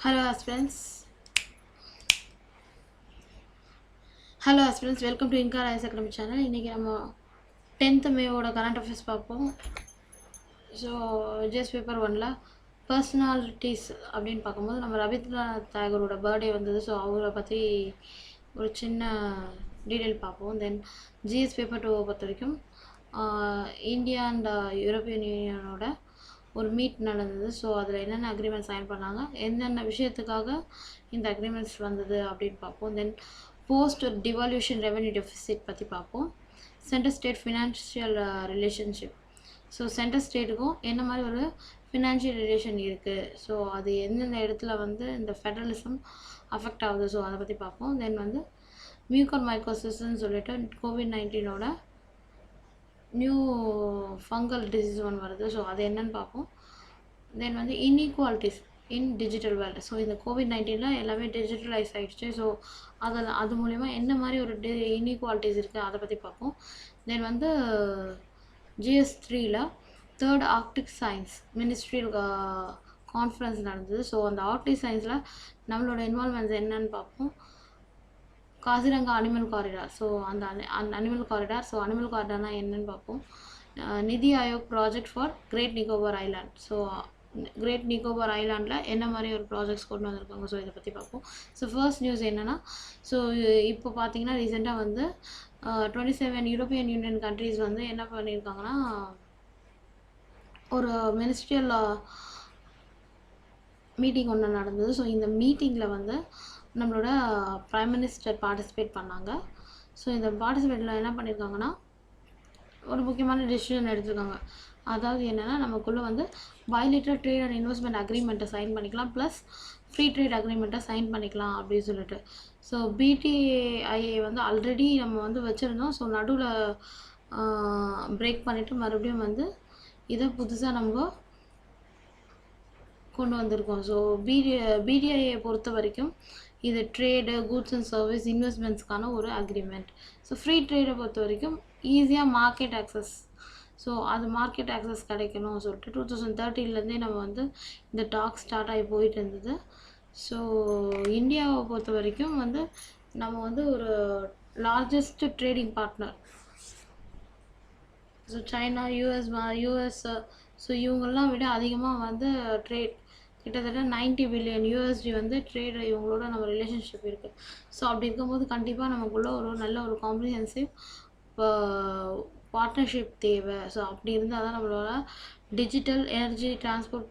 Hello aspirants. Hello aspirants. Welcome to Inca Rise Academy channel. இன்னைக்கு நம்ம 10th மேவோட current affairs பார்ப்போம். So GS paper 1ல personalities அப்படின்னு பார்க்கும்போது நம்ம ரவீந்திரநாத் தாகூரோட பர்த்டே வந்தது. ஸோ அவரை பற்றி ஒரு சின்ன டீட்டெயில் பார்ப்போம். தென் ஜிஎஸ் பேப்பர் 2 பொறுத்த வரைக்கும் இந்தியா அண்ட் யூரோப்பியன் யூனியனோட ஒரு மீட் நடந்தது. ஸோ அதில் என்னென்ன அக்ரிமெண்ட் சைன் பண்ணாங்க, என்னென்ன விஷயத்துக்காக இந்த அக்ரிமெண்ட்ஸ் வந்தது அப்படின்னு பார்ப்போம். Then post devolution revenue deficit பற்றி பார்ப்போம். Central state financial relationship. So central ஸ்டேட்டுக்கும் என்ன மாதிரி ஒரு ஃபினான்ஷியல் ரிலேஷன் இருக்குது, ஸோ அது எந்தெந்த இடத்துல வந்து இந்த ஃபெடரலிசம் அஃபெக்ட் ஆகுது, ஸோ அதை பற்றி பார்ப்போம். தென் வந்து மியூக்கர் மைக்கோசிஸ்ன்னு சொல்லிட்டு COVID-19 நியூ ஃபங்கல் டிசீஸ் ஒன்று வருது. ஸோ அது என்னன்னு பார்ப்போம். தென் வந்து inequalities in digital world. So இந்த COVID-19 எல்லாமே டிஜிட்டலைஸ் ஆகிடுச்சு. ஸோ அது மூலிமா என்ன மாதிரி ஒரு இன்இக்வாலிட்டிஸ் இருக்குது அதை பற்றி பார்ப்போம். தென் வந்து GS3ல் 3rd arctic science ministerial conference நடந்தது. ஸோ அந்த ஆர்க்டிக் சயின்ஸில் நம்மளோட இன்வால்மெண்ட்ஸ் என்னன்னு பார்ப்போம். Kaziranga animal corridor. ஸோ அந்த அனிமல் காரிடார். ஸோ அனிமல் காரிடார்னா என்னன்னு பார்ப்போம். NITI Aayog project for great Nicobar island. So great Nicobar ஐலாண்டில் என்ன மாதிரி ஒரு ப்ராஜெக்ட்ஸ் கொண்டு வந்திருக்காங்க, ஸோ இதை பற்றி பார்ப்போம். ஸோ ஃபர்ஸ்ட் நியூஸ் என்னென்னா, ஸோ இப்போ பார்த்தீங்கன்னா ரீசெண்டாக வந்து 27 யூரோப்பியன் யூனியன் கண்ட்ரீஸ் வந்து என்ன பண்ணியிருக்காங்கன்னா ஒரு மினிஸ்ட்ரியல் மீட்டிங் ஒன்று நடந்தது. ஸோ இந்த மீட்டிங்கில் வந்து நம்மளோட ப்ரைம் மினிஸ்டர் பார்ட்டிசிபேட் பண்ணாங்க. ஸோ இந்த பார்ட்டிசிபேட்டில் என்ன பண்ணியிருக்காங்கன்னா ஒரு முக்கியமான டெசிஷன் எடுத்திருக்காங்க. அதாவது என்னென்னா, நமக்குள்ளே வந்து பைலேட்டரல் ட்ரேட் அண்ட் இன்வெஸ்ட்மெண்ட் அக்ரிமெண்ட்டை சைன் பண்ணிக்கலாம், ப்ளஸ் ஃப்ரீ ட்ரேட் அக்ரிமெண்ட்டை சைன் பண்ணிக்கலாம் அப்படின்னு சொல்லிட்டு. ஸோ BTIA வந்து ஆல்ரெடி நம்ம வந்து வச்சுருந்தோம். ஸோ நடுவில் பிரேக் பண்ணிவிட்டு மறுபடியும் வந்து இதை புதுசாக நம்ம கொண்டு வந்திருக்கோம். ஸோ BTIA பொறுத்த வரைக்கும் இது ட்ரேடு, கூட்ஸ் அண்ட் சர்வீஸ், இன்வெஸ்ட்மெண்ட்ஸ்க்கான ஒரு அக்ரிமெண்ட். ஸோ ஃப்ரீ ட்ரேடை பொறுத்த வரைக்கும் ஈஸியாக மார்க்கெட் ஆக்சஸ், ஸோ அது மார்க்கெட் ஆக்சஸ் கிடைக்கணும் சொல்லிட்டு 2013 நம்ம வந்து இந்த டாக் ஸ்டார்ட் ஆகி போயிட்டு இருந்தது. ஸோ இந்தியாவை பொறுத்த வரைக்கும் வந்து நம்ம வந்து ஒரு largest trading partner. So China, US so இவங்கெல்லாம் விட அதிகமாக வந்து ட்ரேட் கிட்டத்தட்ட 90 பில்லியன் USD வந்து ட்ரேடு இவங்களோட நம்ம ரிலேஷன்ஷிப் இருக்குது. ஸோ அப்படி இருக்கும்போது கண்டிப்பாக நமக்குள்ள ஒரு நல்ல ஒரு காம்ப்ரிஹென்சிவ் பார்ட்னர்ஷிப் தேவை. ஸோ அப்படி இருந்தால் தான் நம்மளோட digital energy transport,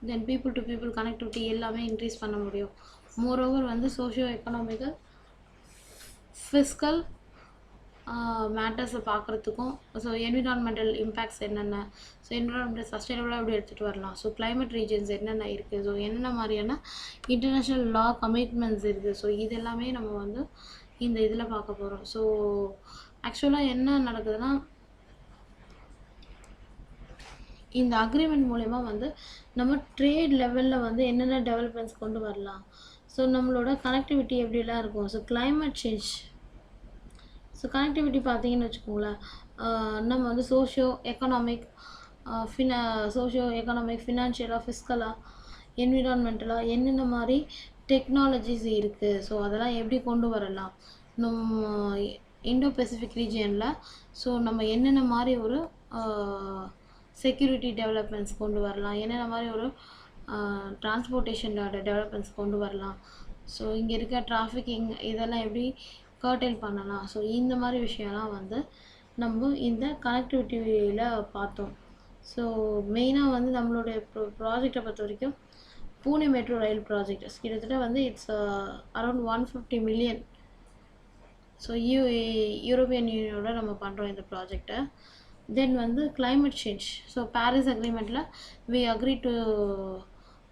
then people to people connectivity எல்லாமே இன்க்ரீஸ் பண்ண முடியும். மோரோவர் வந்து சோஷியோ எக்கனாமிக்கல், ஃபிஸ்கல் மேட்டர்ஸை பார்க்குறதுக்கும், ஸோ என்விரான்மெண்டல் இம்பேக்ட்ஸ் என்னென்ன, ஸோ என்விரான்மெண்டல் சஸ்டைனபிளாக எப்படி எடுத்துகிட்டு வரலாம், ஸோ கிளைமேட் ரீஜன்ஸ் என்னென்ன இருக்குது, ஸோ என்னென்ன மாதிரியான இன்டர்நேஷ்னல் லா கமிட்மெண்ட்ஸ் இருக்குது, ஸோ இது எல்லாமே நம்ம வந்து இந்த இதில் பார்க்க போகிறோம். ஸோ ஆக்சுவலாக என்ன நடக்குதுன்னா, இந்த அக்ரிமெண்ட் மூலமா வந்து நம்ம ட்ரேட் லெவலில் வந்து என்னென்ன டெவலப்மெண்ட்ஸ் கொண்டு வரலாம், ஸோ நம்மளோட கனெக்டிவிட்டி எப்படிலாம் இருக்கும், so climate change. So connectivity பார்த்தீங்கன்னு வச்சுக்கோங்களேன், நம்ம வந்து சோஷியோ எக்கனாமிக், ஃபினான்ஷியலாக, ஃபிஸ்கலாக, என்விரான்மெண்டலாக என்னென்ன மாதிரி டெக்னாலஜிஸ் இருக்குது, ஸோ அதெல்லாம் எப்படி கொண்டு வரலாம் நம்ம இண்டோ பெசிஃபிக் ரீஜியனில். ஸோ நம்ம என்னென்ன மாதிரி ஒரு செக்யூரிட்டி டெவலப்மெண்ட்ஸ் கொண்டு வரலாம், என்னென்ன மாதிரி ஒரு டிரான்ஸ்போர்ட்டேஷனோட டெவலப்மெண்ட்ஸ் கொண்டு வரலாம், ஸோ இங்கே இருக்க டிராஃபிக்கிங் இதெல்லாம் எப்படி கர்டைல் பண்ணலாம். ஸோ இந்த மாதிரி விஷயம்லாம் வந்து நம்ம இந்த கனெக்டிவிட்டியில் பார்த்தோம். ஸோ மெயினாக வந்து நம்மளுடைய ப்ராஜெக்டை பொறுத்த வரைக்கும் பூனே மெட்ரோ ரயில் ப்ராஜெக்ட் கிட்டத்தட்ட வந்து it's around 150 million. So European யூனியனோட நம்ம பண்ணுறோம் இந்த ப்ராஜெக்டை. தென் வந்து கிளைமேட் சேஞ்ச். ஸோ பாரிஸ் அக்ரிமெண்ட்டில் we agree to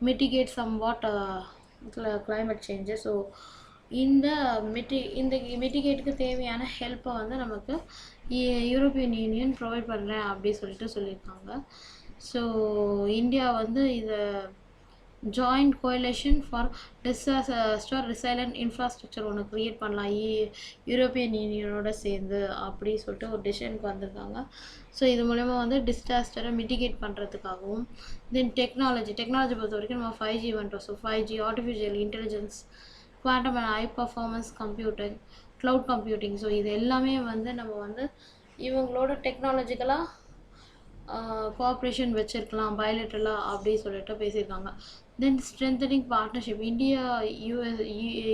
mitigate somewhat climate change. So இந்த மிட்டிகேட்டுக்கு தேவையான ஹெல்ப்பை வந்து நமக்கு யூரோப்பியன் யூனியன் ப்ரொவைட் பண்ணுறேன் அப்படி சொல்லிட்டு சொல்லியிருக்காங்க. ஸோ இந்தியா வந்து இதை joint coalition for disaster resilient infrastructure ஒன்று க்ரியேட் பண்ணலாம் யூரோப்பியன் யூனியனோட சேர்ந்து அப்படி சொல்லிட்டு ஒரு டிசிஷனுக்கு வந்திருக்காங்க. ஸோ இது மூலயமா வந்து டிசாஸ்டரை மிட்டிகேட் பண்ணுறதுக்காகவும் தென் டெக்னாலஜி பொறுத்த வரைக்கும் நம்ம 5G வந்துட்டோம். So 5G, artificial intelligence, quantum and high performance computing, cloud computing. So இது எல்லாமே வந்து நம்ம வந்து இவங்களோட டெக்னாலஜிக்கலாக கோஆப்ரேஷன் வச்சுருக்கலாம் பயலேட்டரலாக அப்படி சொல்லிட்டு பேசியிருக்காங்க. Then strengthening partnership, India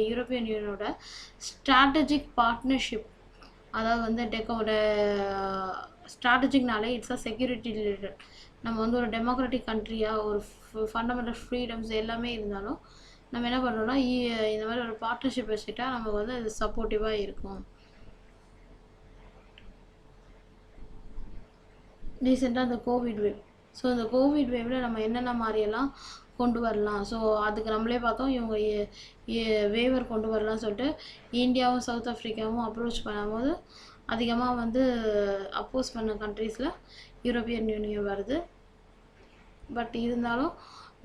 European யூனியனோட ஸ்ட்ராட்டஜிக் பார்ட்னர்ஷிப், அதாவது வந்து ஸ்ட்ராட்டஜிக்னாலே இட்ஸ் அ செக்யூரிட்டி ரிலேட்டட். நம்ம வந்து ஒரு டெமோக்ராட்டிக் கண்ட்ரியாக ஒரு ஃபண்டமெண்டல் ஃப்ரீடம்ஸ் எல்லாமே இருந்தாலும் நம்ம என்ன பண்ணுறோம்னா இந்த மாதிரி ஒரு பார்ட்னர்ஷிப் வச்சுக்கிட்டா நமக்கு வந்து அது சப்போர்ட்டிவாக இருக்கும். ரீசெண்டாக அந்த கோவிட் வேவ், ஸோ இந்த கோவிட் வேவில் நம்ம என்னென்ன மாதிரியெல்லாம் கொண்டு வரலாம், ஸோ அதுக்கு நம்மளே பார்த்தோம் இவங்க வேவர் கொண்டு வரலாம்னு சொல்லிட்டு இந்தியாவும் சவுத் ஆஃப்ரிக்காவும் அப்ரோச் பண்ணும்போது அதிகமாக வந்து அப்போஸ் பண்ண கண்ட்ரீஸில் யூரோப்பியன் யூனியன் வருது. பட் இருந்தாலும்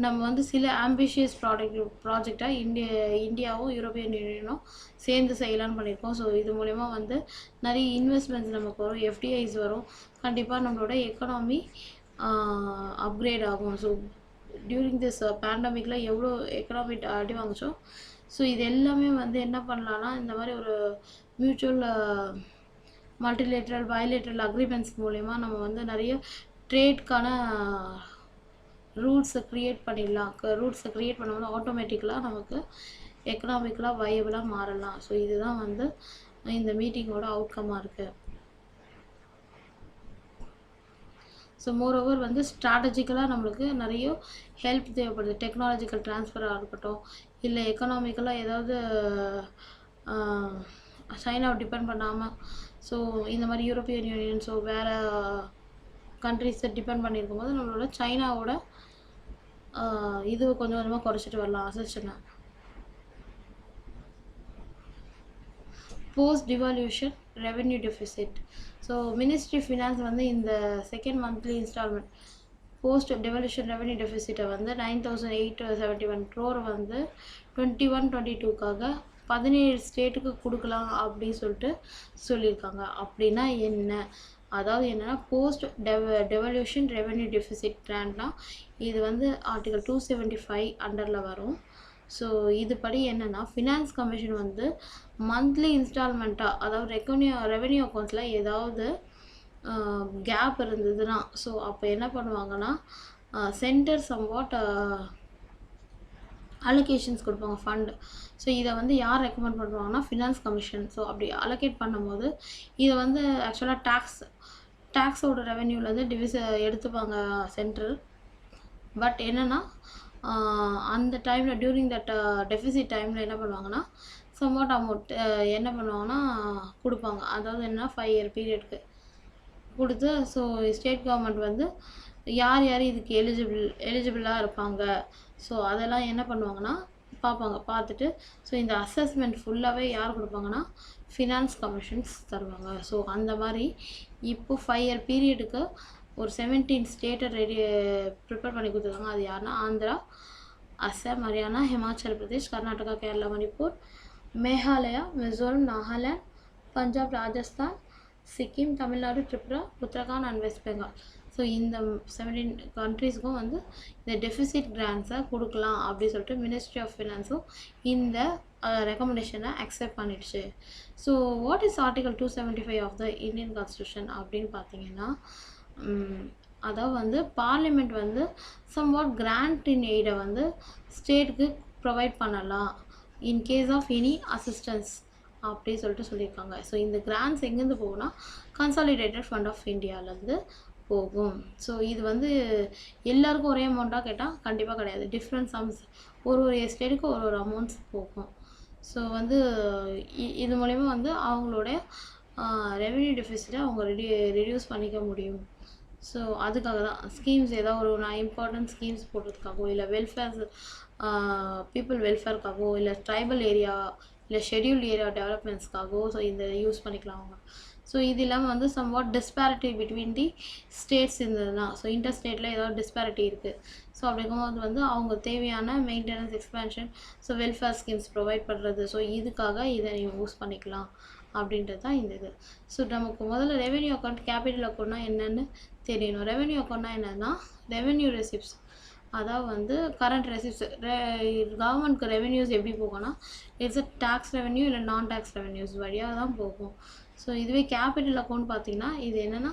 நம்ம வந்து சில ஆம்பிஷியஸ் ப்ராஜெக்டாக இந்தியாவும் யூரோப்பியன் யூனியனும் சேர்ந்து செய்யலான்னு பண்ணியிருக்கோம். ஸோ இது மூலமா வந்து நிறைய இன்வெஸ்ட்மெண்ட்ஸ் நமக்கு வரும், எஃப்டிஐஸ் வரும், கண்டிப்பாக நம்மளோட எக்கனாமி அப்கிரேட் ஆகும். ஸோ டியூரிங் திஸ் பேண்டமிக்கில் எவ்வளோ எக்கனாமி அடி வாங்கிச்சோ, ஸோ இது எல்லாமே வந்து என்ன பண்ணலான்னா இந்த மாதிரி ஒரு மியூச்சுவல் மல்டிலேட்ரல் பைலேட்ரல் அக்ரிமெண்ட்ஸ் மூலயமா நம்ம வந்து நிறைய ட்ரேட்கான ரூல்ஸை க்ரியேட் பண்ணிடலாம். ரூல்ஸை க்ரியேட் பண்ணும்போது ஆட்டோமேட்டிக்கலாக நமக்கு எக்கனாமிக்கலாக வயபிளாக மாறலாம். ஸோ இதுதான் வந்து இந்த மீட்டிங்கோட அவுட்கமாக இருக்குது. ஸோ மோரோவர் வந்து ஸ்ட்ராட்டஜிக்கலாக நம்மளுக்கு நிறைய ஹெல்ப் தேவைப்படுது. டெக்னாலஜிக்கல் ட்ரான்ஸ்ஃபராக இருக்கட்டும், இல்லை எக்கனாமிக்கலாக ஏதாவது சைனாவை டிபெண்ட் பண்ணாமல், ஸோ இந்த மாதிரி யூரோப்பியன் யூனியன் ஸோ வேறு கண்ட்ரிஸை டிபெண்ட் பண்ணியிருக்கும் போது நம்மளோட சைனாவோட இது கொஞ்சம் கொஞ்சமாக குறைச்சிட்டு வரலாம் அசெஷனை. Post devolution revenue deficit, so ministry of finance வந்து இந்த second monthly installment post devolution revenue டெஃபிசிட்டை வந்து 9,871 crore வந்து 21-22க்காக 17 ஸ்டேட்டுக்கு கொடுக்கலாம் அப்படின்னு சொல்லிட்டு சொல்லியிருக்காங்க. அப்படின்னா என்ன, அதாவது என்னென்னா போஸ்ட் டெவல்யூஷன் ரெவென்யூ டெஃபிசிட் கிராண்ட்னா இது வந்து ஆர்டிகல் 275 அண்டரில் வரும். ஸோ இதுபடி என்னென்னா ஃபினான்ஸ் கமிஷன் வந்து மந்த்லி இன்ஸ்டால்மெண்ட்டாக, அதாவது ரெவென்யூ அக்கௌண்ட்ஸில் ஏதாவது கேப் இருந்ததுன்னா ஸோ அப்போ என்ன பண்ணுவாங்கன்னா சென்டர் சம்வாட் அலோகேஷன்ஸ் கொடுப்பாங்க ஃபண்டு. ஸோ இதை வந்து யார் ரெக்கமெண்ட் பண்ணுவாங்கன்னா ஃபினான்ஸ் கமிஷன். ஸோ அப்படி அலோகேட் பண்ணும்போது இதை வந்து ஆக்சுவலாக டேக்ஸோட ரெவென்யூலேருந்து எடுத்துப்பாங்க சென்ட்ரல். பட் என்னென்னா அந்த டைமில் டியூரிங் தட் டெஃபிசிட் டைமில் என்ன பண்ணுவாங்கன்னா சம்வாட் அமௌண்ட் என்ன பண்ணுவாங்கன்னா கொடுப்பாங்க. அதாவது என்ன 5 year பீரியட்க்கு கொடுத்து ஸோ ஸ்டேட் கவர்மெண்ட் வந்து யார் இதுக்கு எலிஜிபிளாக இருப்பாங்க ஸோ அதெல்லாம் என்ன பண்ணுவாங்கன்னா பார்ப்பாங்க. பார்த்துட்டு ஸோ இந்த அசஸ்மெண்ட் ஃபுல்லாகவே யார் கொடுப்பாங்கன்னா ஃபினான்ஸ் கமிஷன்ஸ் தருவாங்க. ஸோ அந்த மாதிரி இப்போ 5 year பீரியடுக்கு ஒரு 17 ஸ்டேட்டை ப்ரிப்பேர் பண்ணி கொடுத்துருக்காங்க. அது யாருன்னா Andhra, Assam, Haryana, Himachal Pradesh, Karnataka, Kerala, Manipur, Meghalaya, Mizoram, Nagaland, Punjab, Rajasthan, Sikkim, Tamil Nadu, Tripura, Uttarakhand and west Bengal. So இந்த 17 கண்ட்ரீஸ்க்கும் வந்து இந்த டெஃபிசிட் கிராண்ட்ஸை கொடுக்கலாம் அப்படின்னு சொல்லிட்டு மினிஸ்ட்ரி ஆஃப் ஃபினான்ஸும் இந்த ரெக்கமெண்டேஷனை அக்செப்ட் பண்ணிடுச்சு. So what is article 275 of the Indian constitution அப்படின்னு பார்த்தீங்கன்னா அதாவது வந்து பார்லிமெண்ட் வந்து சம்வாட் கிராண்ட் இன் எய்டை வந்து ஸ்டேட்டுக்கு ப்ரொவைட் பண்ணலாம் in case of any assistance அப்படி சொல்லிட்டு சொல்லியிருக்காங்க. ஸோ இந்த கிராண்ட்ஸ் எங்கேருந்து போகும்னா கன்சாலிடேட்டட் ஃபண்ட் ஆஃப் இந்தியாவிலேருந்து போகும். ஸோ இது வந்து எல்லாருக்கும் ஒரே அமௌண்ட்டாக கேட்டால் கண்டிப்பாக கிடையாது, டிஃப்ரெண்ட் சம்ஸ் ஒரு ஸ்டேட்டுக்கு ஒரு அமௌண்ட்ஸ் போகும். ஸோ வந்து இது மூலயமா வந்து அவங்களோட ரெவென்யூ டெஃபிசிட்டை அவங்க ரெடியூஸ் பண்ணிக்க முடியும். ஸோ அதுக்காக தான் ஸ்கீம்ஸ் ஏதாவது ஒரு இம்பார்ட்டன்ட் ஸ்கீம்ஸ் போடுறதுக்காகவோ இல்லை பீப்புள் வெல்ஃபேருக்காகவோ இல்லை ட்ரைபல் ஏரியா இல்லை ஷெட்யூல்டு ஏரியா டெவலப்மெண்ட்ஸ்க்காகவோ ஸோ இந்த யூஸ் பண்ணிக்கலாம் அவங்க. ஸோ இது இல்லாமல் வந்து somewhat disparity between the states இருந்ததுன்னா, ஸோ இன்டர் ஸ்டேட்டில் ஏதாவது டிஸ்பேரிட்டி இருக்குது. ஸோ அப்படிங்கும்போது வந்து அவங்க தேவையான maintenance, expansion, so welfare schemes provide பண்ணுறது. ஸோ இதுக்காக இதை நீங்கள் யூஸ் பண்ணிக்கலாம் அப்படின்றது தான் இந்த இது. ஸோ நமக்கு முதல்ல ரெவென்யூ அக்கௌண்ட், கேபிட்டல் அக்கௌண்ட்னா என்னென்னு தெரியணும். ரெவென்யூ அக்கௌண்ட்னா என்னன்னா ரெவென்யூ ரெசிப்ட்ஸ், அதாவது வந்து கரண்ட் ரெசிப்ட்ஸ். கவர்மெண்ட்க்கு ரெவென்யூஸ் எப்படி போகும்னா இட்ஸ் அ டேக்ஸ் ரெவென்யூ இல்லை நான் டேக்ஸ் ரெவென்யூஸ் வழியாக தான் போகும். ஸோ இதுவே கேபிட்டல் அக்கௌண்ட் பார்த்திங்கன்னா இது என்னென்னா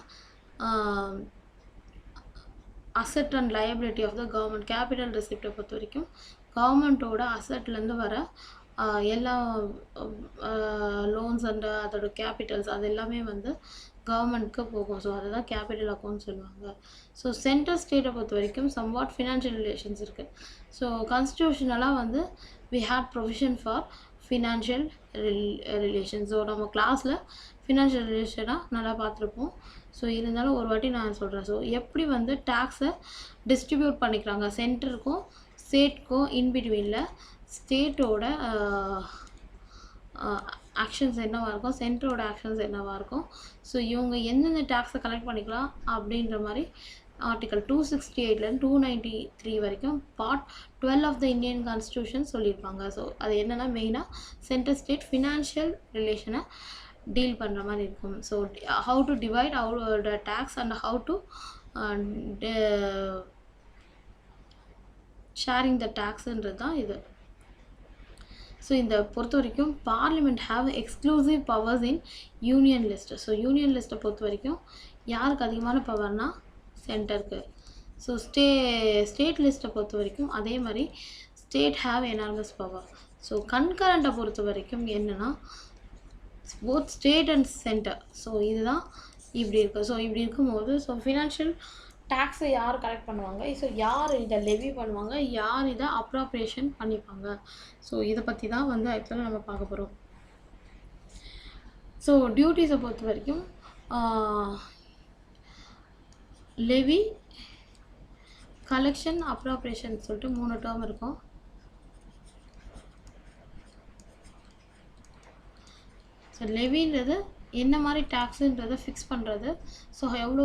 asset and liability of the government. Capital ரெசிப்டை பொறுத்த வரைக்கும் கவர்மெண்ட்டோட அசட்லேருந்து வர எல்லா லோன்ஸ் அண்ட் அதோட கேபிட்டல்ஸ் அது எல்லாமே வந்து கவர்மெண்ட்க்கு போகும். ஸோ அதுதான் கேபிட்டல் அக்கௌண்ட் சொல்லுவாங்க. ஸோ சென்ட்ரல் ஸ்டேட்டை பொறுத்த வரைக்கும் சம்வாட் ஃபினான்ஷியல் ரிலேஷன்ஸ் இருக்குது. ஸோ கான்ஸ்டியூஷனலாக வந்து we had provision for financial relation. So நம்ம கிளாஸில் ஃபினான்ஷியல் ரிலேஷனாக நல்லா பார்த்துருப்போம். ஸோ இருந்தாலும் ஒரு வாட்டி நான் சொல்கிறேன். ஸோ எப்படி வந்து டேக்ஸை டிஸ்ட்ரிபியூட் பண்ணிக்கிறாங்க சென்டருக்கும் ஸ்டேட்க்கும் இன்பிட்வீனில் ஸ்டேட்டோட ஆக்ஷன்ஸ் என்னவாக இருக்கும், சென்டரோட ஆக்ஷன்ஸ் என்னவாக இருக்கும். ஸோ இவங்க எந்தெந்த டேக்ஸை கலெக்ட் பண்ணிக்கலாம் அப்படின்ற மாதிரி ஆர்டிகல் 268 293 வரைக்கும் part 12 of the Indian constitution சொல்லியிருப்பாங்க. ஸோ அது என்னென்னா மெயினாக சென்ட்ரல் ஸ்டேட் ஃபினான்ஷியல் ரிலேஷனை டீல் பண்ணுற மாதிரி இருக்கும். So how to divide the tax and how to sharing the டேக்ஸுன்றது தான் இது. ஸோ இந்த பொறுத்த வரைக்கும் parliament have exclusive powers in union list. So union லிஸ்ட்டை பொறுத்த வரைக்கும் யாருக்கு அதிகமான பவர்னா சென்டருக்கு. ஸோ ஸ்டேட் லிஸ்ட்டை பொறுத்த வரைக்கும் அதே மாதிரி state have enormous power. So கன்கரண்ட்டை பொறுத்த வரைக்கும் என்னென்னா both state and center. So இதுதான் இப்படி இருக்குது. ஸோ இப்படி இருக்கும்போது ஸோ ஃபினான்ஷியல் டேக்ஸை யார் கலெக்ட் பண்ணுவாங்க, ஸோ யார் இதை லெவி பண்ணுவாங்க, யார் இதை அப்ராப்ரியேஷன் பண்ணிப்பாங்க. ஸோ இதை பற்றி தான் வந்து ஆக்சுவலாக நம்ம பார்க்க போகிறோம். ஸோ டியூட்டிஸை பொறுத்த வரைக்கும் லெவி, கலெக்ஷன், அப்ராப்ரியேஷன் சொல்லிட்டு 3 டேர்ம் இருக்கும். ஸோ லெவின்றது என்ன மாதிரி டேக்ஸுன்றதை ஃபிக்ஸ் பண்ணுறது. ஸோ எவ்வளோ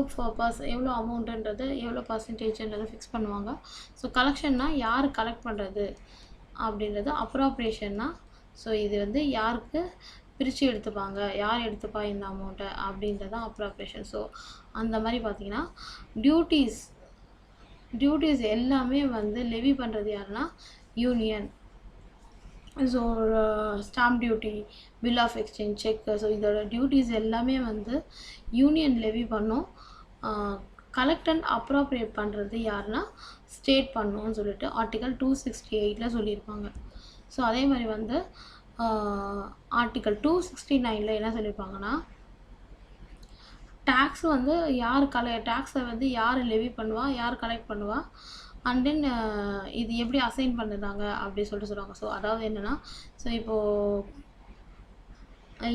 அமௌண்ட்டுன்றது எவ்வளோ பர்சன்டேஜ்ன்றதை ஃபிக்ஸ் பண்ணுவாங்க. ஸோ கலெக்ஷன்னா யார் கலெக்ட் பண்ணுறது அப்படின்றது. அப்ராப்ரியேஷன்னா ஸோ இது வந்து யாருக்கு பிரித்து எடுத்துப்பாங்க, யார் எடுத்துப்பா இந்த அமௌண்ட்டை அப்படின்றதான் அப்ராப்ரியேஷன். ஸோ அந்த மாதிரி பார்த்திங்கன்னா டியூட்டிஸ் எல்லாமே வந்து லெவி பண்ணுறது யாருன்னா union. So stamp duty, bill of exchange, cheque, so இதோட டியூட்டிஸ் எல்லாமே வந்து யூனியன் லெவி பண்ணும். கலெக்ட் அண்ட் அப்ராப்ரியேட் பண்ணுறது யாருன்னா ஸ்டேட் பண்ணுன்னு சொல்லிட்டு ஆர்டிகல் 268 சொல்லியிருப்பாங்க. ஸோ அதே மாதிரி வந்து ஆர்டிகல் 269 என்ன சொல்லியிருப்பாங்கன்னா டேக்ஸ் வந்து டேக்ஸை வந்து யார் லெவி பண்ணுவா, யார் கலெக்ட் பண்ணுவா, அண்ட் தென் இது எப்படி அசைன் பண்ணுறாங்க அப்படி சொல்லுவாங்க. ஸோ அதாவது என்னென்னா ஸோ இப்போது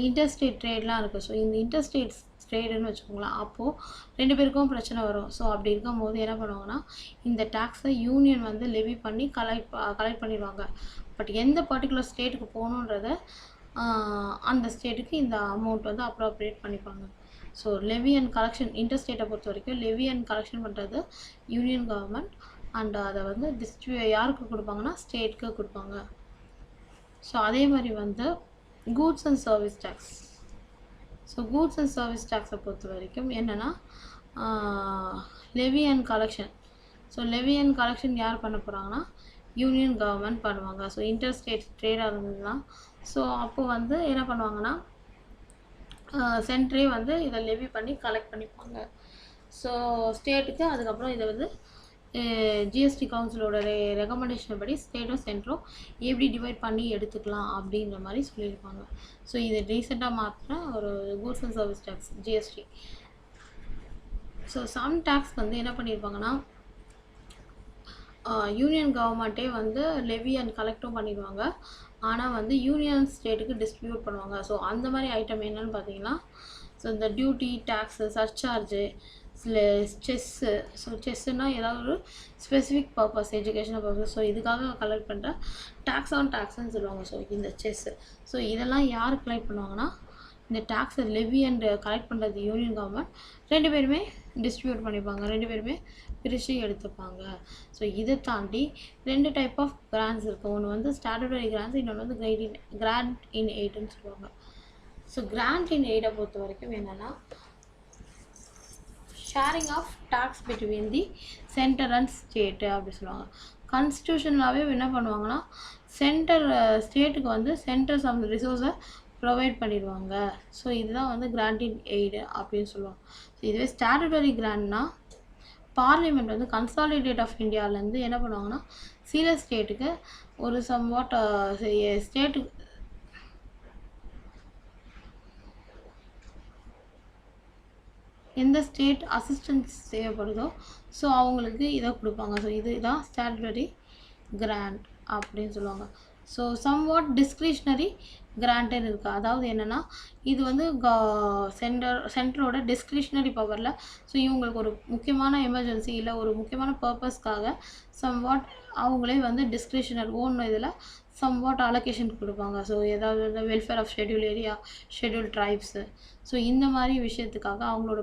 இன்டர்ஸ்டேட் ட்ரேட்லாம் இருக்குது. ஸோ இந்த இன்டர்ஸ்டேட் ட்ரேடுன்னு வச்சுக்கோங்களேன். அப்போது 2 பேருக்கும் பிரச்சனை வரும். ஸோ அப்படி இருக்கும்போது என்ன பண்ணுவாங்கன்னா இந்த டேக்ஸை யூனியன் வந்து லெவி பண்ணி கலெக்ட் பண்ணிடுவாங்க. பட் எந்த பர்டிகுலர் ஸ்டேட்டுக்கு போகணுன்றத அந்த ஸ்டேட்டுக்கு இந்த அமௌண்ட் வந்து அப்ராப்ரியேட் பண்ணிப்பாங்க. ஸோ லெவி அண்ட் கலெக்ஷன் இன்டர்ஸ்டேட்டை பொறுத்த வரைக்கும் லெவி அண்ட் கலெக்ஷன் பண்ணுறது யூனியன் கவர்மெண்ட், அண்ட் அதை வந்து யாருக்கு கொடுப்பாங்கன்னா ஸ்டேட்க்கு கொடுப்பாங்க. ஸோ அதே மாதிரி வந்து goods and service tax. So goods and service டேக்ஸை பொறுத்த வரைக்கும் என்னென்னா levy and collection. So levy and collection யார் பண்ண போகிறாங்கன்னா யூனியன் கவர்மெண்ட் பண்ணுவாங்க. ஸோ இன்டர்ஸ்டேட் ட்ரேடாக இருந்ததுன்னா ஸோ அப்போ வந்து என்ன பண்ணுவாங்கன்னா சென்ட்ரே வந்து இதை லெவி பண்ணி கலெக்ட் பண்ணிப்பாங்க. ஸோ ஸ்டேட்டுக்கு அதுக்கப்புறம் இதை வந்து ஜிஎஸ்டி கவுன்சிலோட ரெக்கமெண்டேஷன் படி ஸ்டேட்டும் சென்ட்ரும் எப்படி டிவைட் பண்ணி எடுத்துக்கலாம் அப்படின்ற மாதிரி சொல்லியிருப்பாங்க. ஸோ இது ரீசெண்டாக மாற்றின ஒரு goods and service tax GST. So some tax வந்து என்ன பண்ணியிருப்பாங்கன்னா யூனியன் கவர்மெண்ட்டே வந்து லெவி அண்ட் கலெக்டும் பண்ணிடுவாங்க. ஆனால் வந்து யூனியன் ஸ்டேட்டுக்கு டிஸ்ட்ரிபியூட் பண்ணுவாங்க. ஸோ அந்த மாதிரி ஐட்டம் என்னென்னு பார்த்தீங்கன்னா ஸோ இந்த டியூட்டி, டேக்ஸு, சர்சார்ஜு, செஸ்ஸு. ஸோ செஸ்ஸுனால் ஏதாவது ஒரு specific purpose, educational purpose, so இதுக்காக கலெக்ட் பண்ணுற டேக்ஸ் ஆன் டேக்ஸ்ன்னு சொல்லுவாங்க. ஸோ இந்த செஸ்ஸு. ஸோ இதெல்லாம் யார் கலெக்ட் பண்ணுவாங்கன்னா இந்த டேக்ஸை லெவி அண்ட் கலெக்ட் பண்ணுறது யூனியன் கவர்மெண்ட், 2 பேருமே டிஸ்ட்ரிபியூட் பண்ணிப்பாங்க, 2 பேருமே பிரித்து எடுத்துப்பாங்க. ஸோ இதை தாண்டி 2 டைப் ஆஃப் கிராண்ட்ஸ் இருக்குது. ஒன்று வந்து ஸ்டாட்டுட்டரி கிராண்ட்ஸ், இன்னொன்று வந்து கிராண்ட் இன் எய்டுன்னு சொல்லுவாங்க. ஸோ கிராண்ட் இன் எய்டை பொறுத்த வரைக்கும் என்னென்னா sharing of tax between the centre and state அப்படி சொல்லுவாங்க. கான்ஸ்டியூஷனாகவே என்ன பண்ணுவாங்கன்னா ஸ்டேட்டுக்கு வந்து சென்டர் சம் ரிசோர்ஸை ப்ரொவைட் பண்ணிடுவாங்க. ஸோ இதுதான் வந்து கிராண்ட் இன் எய்டு அப்படின்னு சொல்லுவாங்க. ஸோ இதுவே ஸ்டாட்டுட்டரி கிராண்ட்னா பார்லிமெண்ட் வந்து கன்சாலிடேட் ஆஃப் இந்தியாவிலேருந்து என்ன பண்ணுவாங்கன்னா சில ஸ்டேட்டுக்கு ஒரு சம்வாட் ஸ்டேட்டுக்கு எந்த ஸ்டேட் அசிஸ்டன்ஸ் தேவைப்படுதோ ஸோ அவங்களுக்கு இதை கொடுப்பாங்க. ஸோ இதுதான் ஸ்டாட்டுட்டரி கிராண்ட் அப்படின்னு சொல்லுவாங்க. ஸோ சம்வாட் டிஸ்க்ரிஷ்னரி கிராண்ட்டுன்னு இருக்குது. அதாவது என்னென்னா இது வந்து சென்டரோட டிஸ்க்ரிஷ்னரி பவரில், ஸோ இவங்களுக்கு ஒரு முக்கியமான எமர்ஜென்சி இல்லை ஒரு முக்கியமான பர்பஸ்க்காக சம்வாட் அவங்களே வந்து டிஸ்க்ரிஷ்னரி ஓன் இதில் சம்வாட் அலோகேஷன் கொடுப்பாங்க. ஸோ ஏதாவது இந்த welfare of schedule area, schedule tribes, so இந்த மாதிரி விஷயத்துக்காக அவங்களோட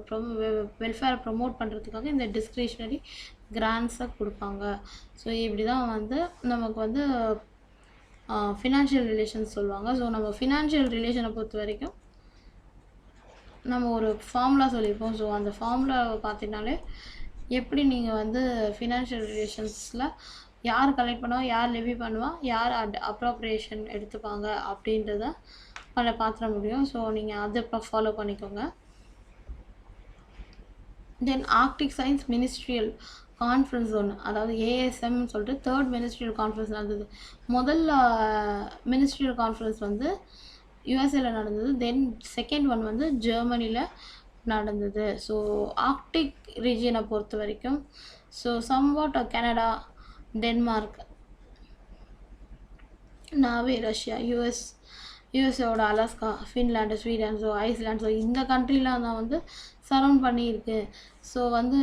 வெல்ஃபேரை ப்ரொமோட் பண்ணுறதுக்காக இந்த டிஸ்க்ரிஷ்னரி கிராண்ட்ஸை கொடுப்பாங்க. ஸோ இப்படி தான் வந்து நமக்கு வந்து ஃபினான்ஷியல் ரிலேஷன்ஸ் சொல்லுவாங்க. ஸோ நம்ம ஃபினான்ஷியல் ரிலேஷனை பொறுத்த வரைக்கும் நம்ம ஒரு ஃபார்முலா சொல்லியிருப்போம். ஸோ அந்த ஃபார்முலாவை பார்த்தீங்கனாலே எப்படி நீங்கள் வந்து ஃபினான்ஷியல் ரிலேஷன்ஸில் யார் கலெக்ட் பண்ணுவா, யார் லெவி பண்ணுவா, யார் அப்ராப்ரியேஷன் எடுத்துப்பாங்க அப்படின்றத பார்த்துட முடியும். ஸோ நீங்கள் அதை ஃபாலோ பண்ணிக்கோங்க. தென் ஆர்க்டிக் சயின்ஸ் மினிஸ்ட்ரியல் கான்ஃபரன்ஸ் ஒன்று, அதாவது ஏஎஸ்எம்னு சொல்லிட்டு 3rd மினிஸ்ட்ரியல் கான்ஃபரன்ஸ் நடந்தது. முதல்ல மினிஸ்ட்ரியல் கான்ஃபரன்ஸ் வந்து யூஎஸ்ஏல நடந்தது. தென் செகண்ட் ஒன் வந்து ஜெர்மனியில் நடந்தது. ஸோ ஆர்க்டிக் ரீஜியனை பொறுத்த வரைக்கும் so somewhat Canada, Denmark, Norway, Russia, யூஎஸ்ஏவோட Alaska, Finland, Sweden, so Iceland, so இந்த கண்ட்ரிலாம் தான் வந்து சரவுண்ட் பண்ணியிருக்கு. ஸோ வந்து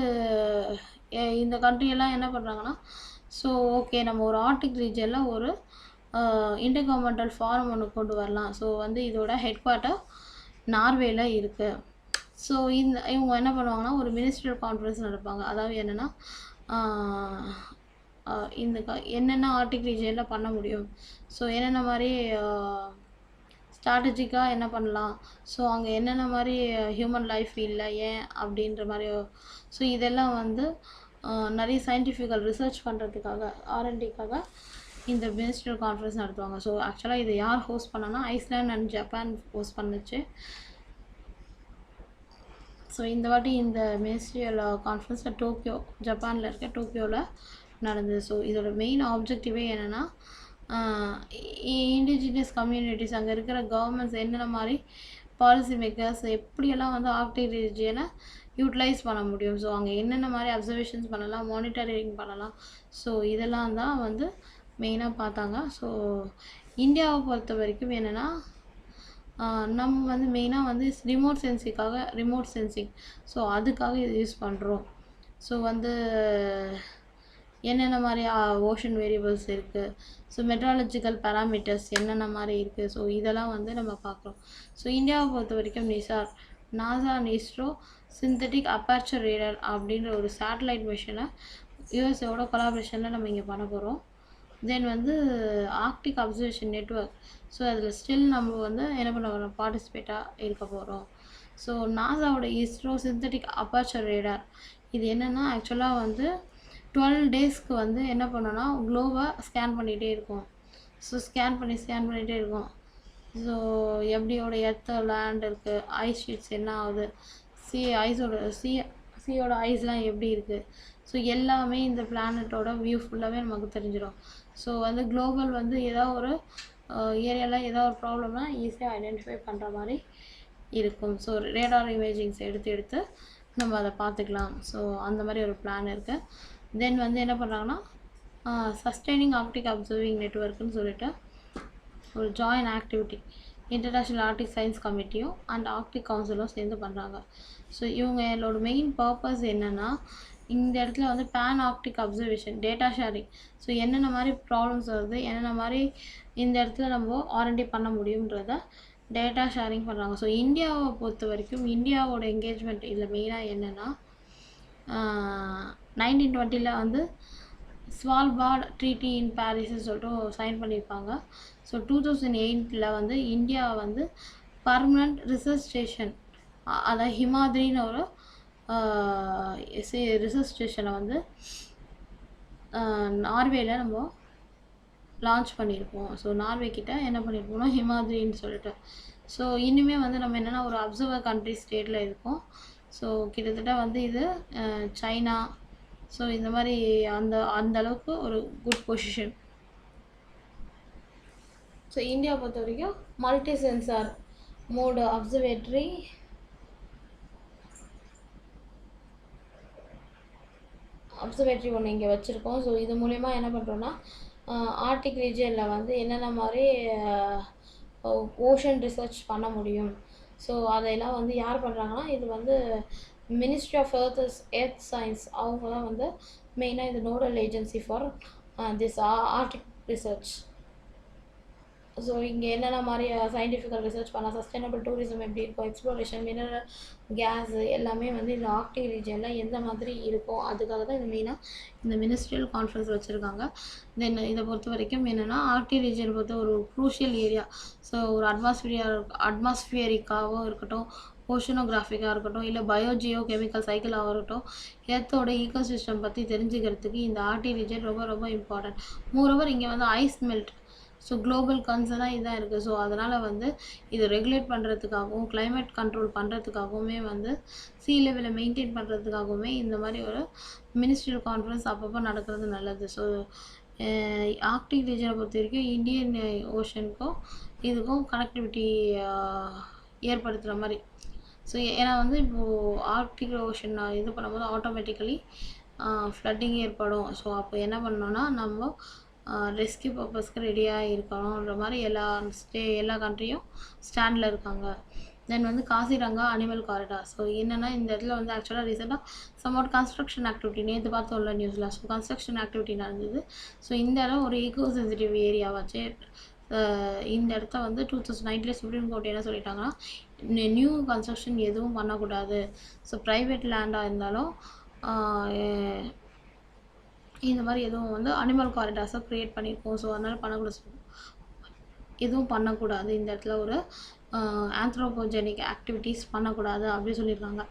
இந்த கண்ட்ரியெல்லாம் என்ன பண்ணுறாங்கன்னா ஸோ ஓகே நம்ம ஒரு ஆர்க்டிக் ரீஜனில் ஒரு இன்டர் கவர்மெண்டல் ஃபாரம் ஒன்று கொண்டு வரலாம். ஸோ வந்து இதோட ஹெட் குவார்ட்டர் நார்வேல இருக்குது. ஸோ இவங்க என்ன பண்ணுவாங்கன்னா ஒரு மினிஸ்ட்ரியல் கான்ஃபரன்ஸ் நடப்பாங்க. அதாவது என்னென்னா என்னென்ன ஆர்க்டிக் ரீஜனில் பண்ண முடியும், ஸோ என்னென்ன மாதிரி ஸ்ட்ராட்டஜிக்காக என்ன பண்ணலாம், ஸோ அங்கே என்னென்ன மாதிரி ஹியூமன் லைஃப் இல்லை ஏன் அப்படின்ற மாதிரி, ஸோ இதெல்லாம் வந்து நிறைய சயின்டிஃபிக்கல் ரிசர்ச் பண்ணுறதுக்காக ஆர்என்டிக்காக இந்த மினிஸ்ட்ரியல் கான்ஃபரன்ஸ் நடத்துவாங்க. ஸோ ஆக்சுவலாக இதை யார் ஹோஸ்ட் பண்ணான்னா ஐஸ்லாண்ட் அண்ட் ஜப்பான் ஹோஸ்ட் பண்ணுச்சு. ஸோ இந்த வாட்டி இந்த மினிஸ்ட்ரியல் கான்ஃபரன்ஸில் டோக்கியோ, ஜப்பானில் இருக்க டோக்கியோவில் நடந்தது. ஸோ இதோட மெயின் ஆப்ஜெக்டிவே என்னென்னா இண்டிஜினியஸ் கம்யூனிட்டிஸ் அங்கே இருக்கிற கவர்மெண்ட்ஸ் என்னென்ன மாதிரி பாலிசி மேக்கர்ஸ் எப்படியெல்லாம் வந்து ஆர்க்டிக் ரீஜியனை யூட்டிலைஸ் பண்ண முடியும், ஸோ அங்கே என்னென்ன மாதிரி அப்சர்வேஷன்ஸ் பண்ணலாம், மானிட்டரிங் பண்ணலாம், ஸோ இதெல்லாம் தான் வந்து மெயினாக பார்த்தாங்க. ஸோ இந்தியாவை பொறுத்த வரைக்கும் என்னென்னா நம்ம வந்து மெயினாக வந்து ரிமோட் சென்சிங் ஸோ அதுக்காக இது யூஸ் பண்ணுறோம். ஸோ வந்து என்னென்ன மாதிரி ஓஷன் வேரியபிள்ஸ் இருக்குது, ஸோ மெட்ராலஜிக்கல் பேராமீட்டர்ஸ் என்னென்ன மாதிரி இருக்குது, ஸோ இதெல்லாம் வந்து நம்ம பார்க்குறோம். ஸோ இந்தியாவை பொறுத்த வரைக்கும் NASA and ISRO synthetic aperture radar அப்படின்ற ஒரு சேட்டலைட் மிஷனை யூஎஸ்ஏவோட கொலாபரேஷனில் நம்ம இங்கே பண்ண போகிறோம். தென் வந்து ஆர்க்டிக் அப்சர்வேஷன் நெட்வொர்க், ஸோ அதில் ஸ்டில் நம்ம வந்து என்ன பண்ண போகிறோம், பார்ட்டிசிபேட்டாக இருக்க போகிறோம். So நாசாவோட ISRO synthetic aperture radar இது என்னென்னா ஆக்சுவலாக வந்து 12 டேஸ்க்கு வந்து என்ன பண்ணோன்னா குளோவை ஸ்கேன் பண்ணிகிட்டே இருக்கும். ஸோ ஸ்கேன் பண்ணிகிட்டே இருக்கும். ஸோ எப்படியோட எர்த் லேண்ட் இருக்குது, ஐஸ் ஷீட்ஸ் என்ன ஆகுது, சீயோட ஐஸ்லாம் எப்படி இருக்குது, ஸோ எல்லாமே இந்த பிளானட்டோட வியூ ஃபுல்லாகவே நமக்கு தெரிஞ்சிடும். ஸோ வந்து குளோபல் வந்து ஏதாவது ஒரு ஏரியாவில் ஏதாவது ஒரு ப்ராப்ளம்னா ஈஸியாக ஐடென்டிஃபை பண்ணுற மாதிரி இருக்கும். ஸோ ரேடார் இமேஜிங்ஸ் எடுத்து நம்ம அதை பார்த்துக்கலாம். ஸோ அந்த மாதிரி ஒரு பிளான் இருக்குது. தென் வந்து என்ன பண்ணுறாங்கன்னா சஸ்டைனிங் ஆர்க்டிக் அப்சர்விங் நெட்வொர்க்குன்னு சொல்லிட்டு ஒரு join activity international arctic science கமிட்டியும் அண்ட் ஆர்க்டிக் கவுன்சிலும் சேர்ந்து பண்ணுறாங்க. ஸோ இவங்களோட மெயின் பர்பஸ் என்னென்னா இந்த இடத்துல வந்து pan Arctic observation data sharing, so என்னென்ன மாதிரி ப்ராப்ளம்ஸ் வருது, என்னென்ன மாதிரி இந்த இடத்துல நம்ம ஆர்என்டி பண்ண முடியுன்றத டேட்டா ஷேரிங் பண்ணுறாங்க. ஸோ இந்தியாவை பொறுத்த வரைக்கும் இந்தியாவோட என்கேஜ்மெண்ட் இதில் மெயினாக என்னென்னா 1920 வந்து ஸ்வால்பார்ட் ட்ரீட்டி இன் பாரிஸ்ன்னு சொல்லிட்டு சைன் பண்ணியிருப்பாங்க. ஸோ 2008 வந்து இந்தியா வந்து பர்மனண்ட் ரிசர்ச் ஸ்டேஷன், அதாவது ஹிமாத்ரின்னு ஒரு ரிசர்ச் ஸ்டேஷனை வந்து நார்வேல நம்ம லான்ச் பண்ணியிருப்போம். ஸோ நார்வே கிட்ட என்ன பண்ணியிருப்போம்னா ஹிமாத்ரின்னு சொல்லிட்டு. ஸோ இனிமேல் வந்து நம்ம என்னென்னா ஒரு அப்சர்வர் கண்ட்ரி ஸ்டேட்டில் இருக்கோம். ஸோ கிட்டத்தட்ட வந்து இது சைனா, ஸோ இந்த மாதிரி அந்த அளவுக்கு ஒரு குட் பொசிஷன். ஸோ இந்தியா பொறுத்த வரைக்கும் மல்டி சென்சார் மோடு அப்சர்வேட்டரி ஒன்று இங்கே வச்சுருக்கோம். ஸோ இது மூலயமா என்ன பண்ணுறோன்னா ஆர்டிக் ரீஜியனில் வந்து என்னென்ன மாதிரி ஓஷன் ரிசர்ச் பண்ண முடியும். ஸோ அதையெல்லாம் வந்து யார் பண்ணுறாங்கன்னா இது வந்து மினிஸ்ட்ரி ஆஃப் எர்த் சயின்ஸ் அவங்க தான் வந்து மெயினாக இது nodal agency for this Arctic research. So இங்கே என்னென்ன மாதிரி சயின்டிஃபிக்கல் ரிசர்ச் பண்ணலாம், சஸ்டைனபிள் டூரிசம் எப்படி இருக்கும், எக்ஸ்ப்ளோரேஷன், மினரல் கேஸு எல்லாமே வந்து இந்த ஆர்க்டிக் ரீஜனில் எந்த மாதிரி இருக்கும், அதுக்காக தான் இது மெயினாக இந்த மினிஸ்ட்ரியல் கான்ஃபரன்ஸ் வச்சுருக்காங்க. தென் இதை பொறுத்த வரைக்கும் என்னென்னா ஆர்க்டிக் ரீஜன் பொறுத்த ஒரு க்ரூஷியல் ஏரியா. ஸோ ஒரு அட்மாஸ்பியரிக்காகவும் இருக்கட்டும், ஓஷனோகிராஃபிக்காக இருக்கட்டும், இல்லை பயோஜியோ கெமிக்கல் சைக்கிளாக இருக்கட்டும், எர்த்தோட ஈக்கோசிஸ்டம் பற்றி தெரிஞ்சுக்கிறதுக்கு இந்த ஆர்க்டிக் ரீஜன் ரொம்ப ரொம்ப இம்பார்ட்டன்ட். மோரோவர் இங்கே வந்து ஐஸ் மெல்ட், ஸோ குளோபல் கன்சர்னாக இதாக இருக்குது. ஸோ அதனால் வந்து இது ரெகுலேட் பண்ணுறதுக்காகவும் கிளைமேட் கண்ட்ரோல் பண்ணுறதுக்காகவுமே வந்து சீ லெவலை மெயின்டைன் பண்ணுறதுக்காகவுமே இந்த மாதிரி ஒரு மினிஸ்ட்ரியல் கான்ஃபரன்ஸ் அப்பப்போ நடக்கிறது நல்லது. ஸோ ஆர்க்டிக் ரீஜனை பொறுத்த வரைக்கும் இந்தியன் ஓஷனுக்கும் இதுக்கும் கனெக்டிவிட்டி ஏற்படுத்துகிற மாதிரி. ஸோ ஏன்னா வந்து இப்போது ஆர்க்டிக் ஓஷன் இது பண்ணும்போது ஆட்டோமேட்டிக்கலி ஃப்ளட்டிங் ஏற்படும். ஸோ அப்போ என்ன பண்ணோன்னா நம்ம ரெஸ்கியூ பர்பஸ்க்கு ரெடியாக இருக்கணுன்ற மாதிரி எல்லா கண்ட்ரியும் ஸ்டாண்டில் இருக்காங்க. தென் வந்து காசிரங்கா அனிமல் காரிடார். ஸோ என்னென்னா இந்த இடத்துல வந்து ஆக்சுவலாக ரீசெண்டாக சம்வாட் கன்ஸ்ட்ரக்ஷன் ஆக்டிவிட்டி நேற்று பார்த்தோம்ல நியூஸில். ஸோ கன்ஸ்ட்ரக்ஷன் ஆக்டிவிட்டி நடந்தது. ஸோ இந்த இடம் ஒரு ஈகோ சென்சிட்டிவ் ஏரியாவாச்சு. இந்த இடத்த வந்து 2019 சுப்ரீம் கோர்ட் என்ன சொல்லிட்டாங்கன்னா நியூ கன்ஸ்ட்ரக்ஷன் எதுவும் பண்ணக்கூடாது. ஸோ ப்ரைவேட் லேண்டாக இருந்தாலும் இந்த மாதிரி எதுவும் வந்து அனிமல் காரிடார்ஸை க்ரியேட் பண்ணியிருக்கோம். ஸோ அதனால் எதுவும் பண்ணக்கூடாது, இந்த இடத்துல ஒரு ஆந்த்ரோபோஜெனிக் ஆக்டிவிட்டீஸ் பண்ணக்கூடாது அப்படின்னு சொல்லியிருக்காங்க.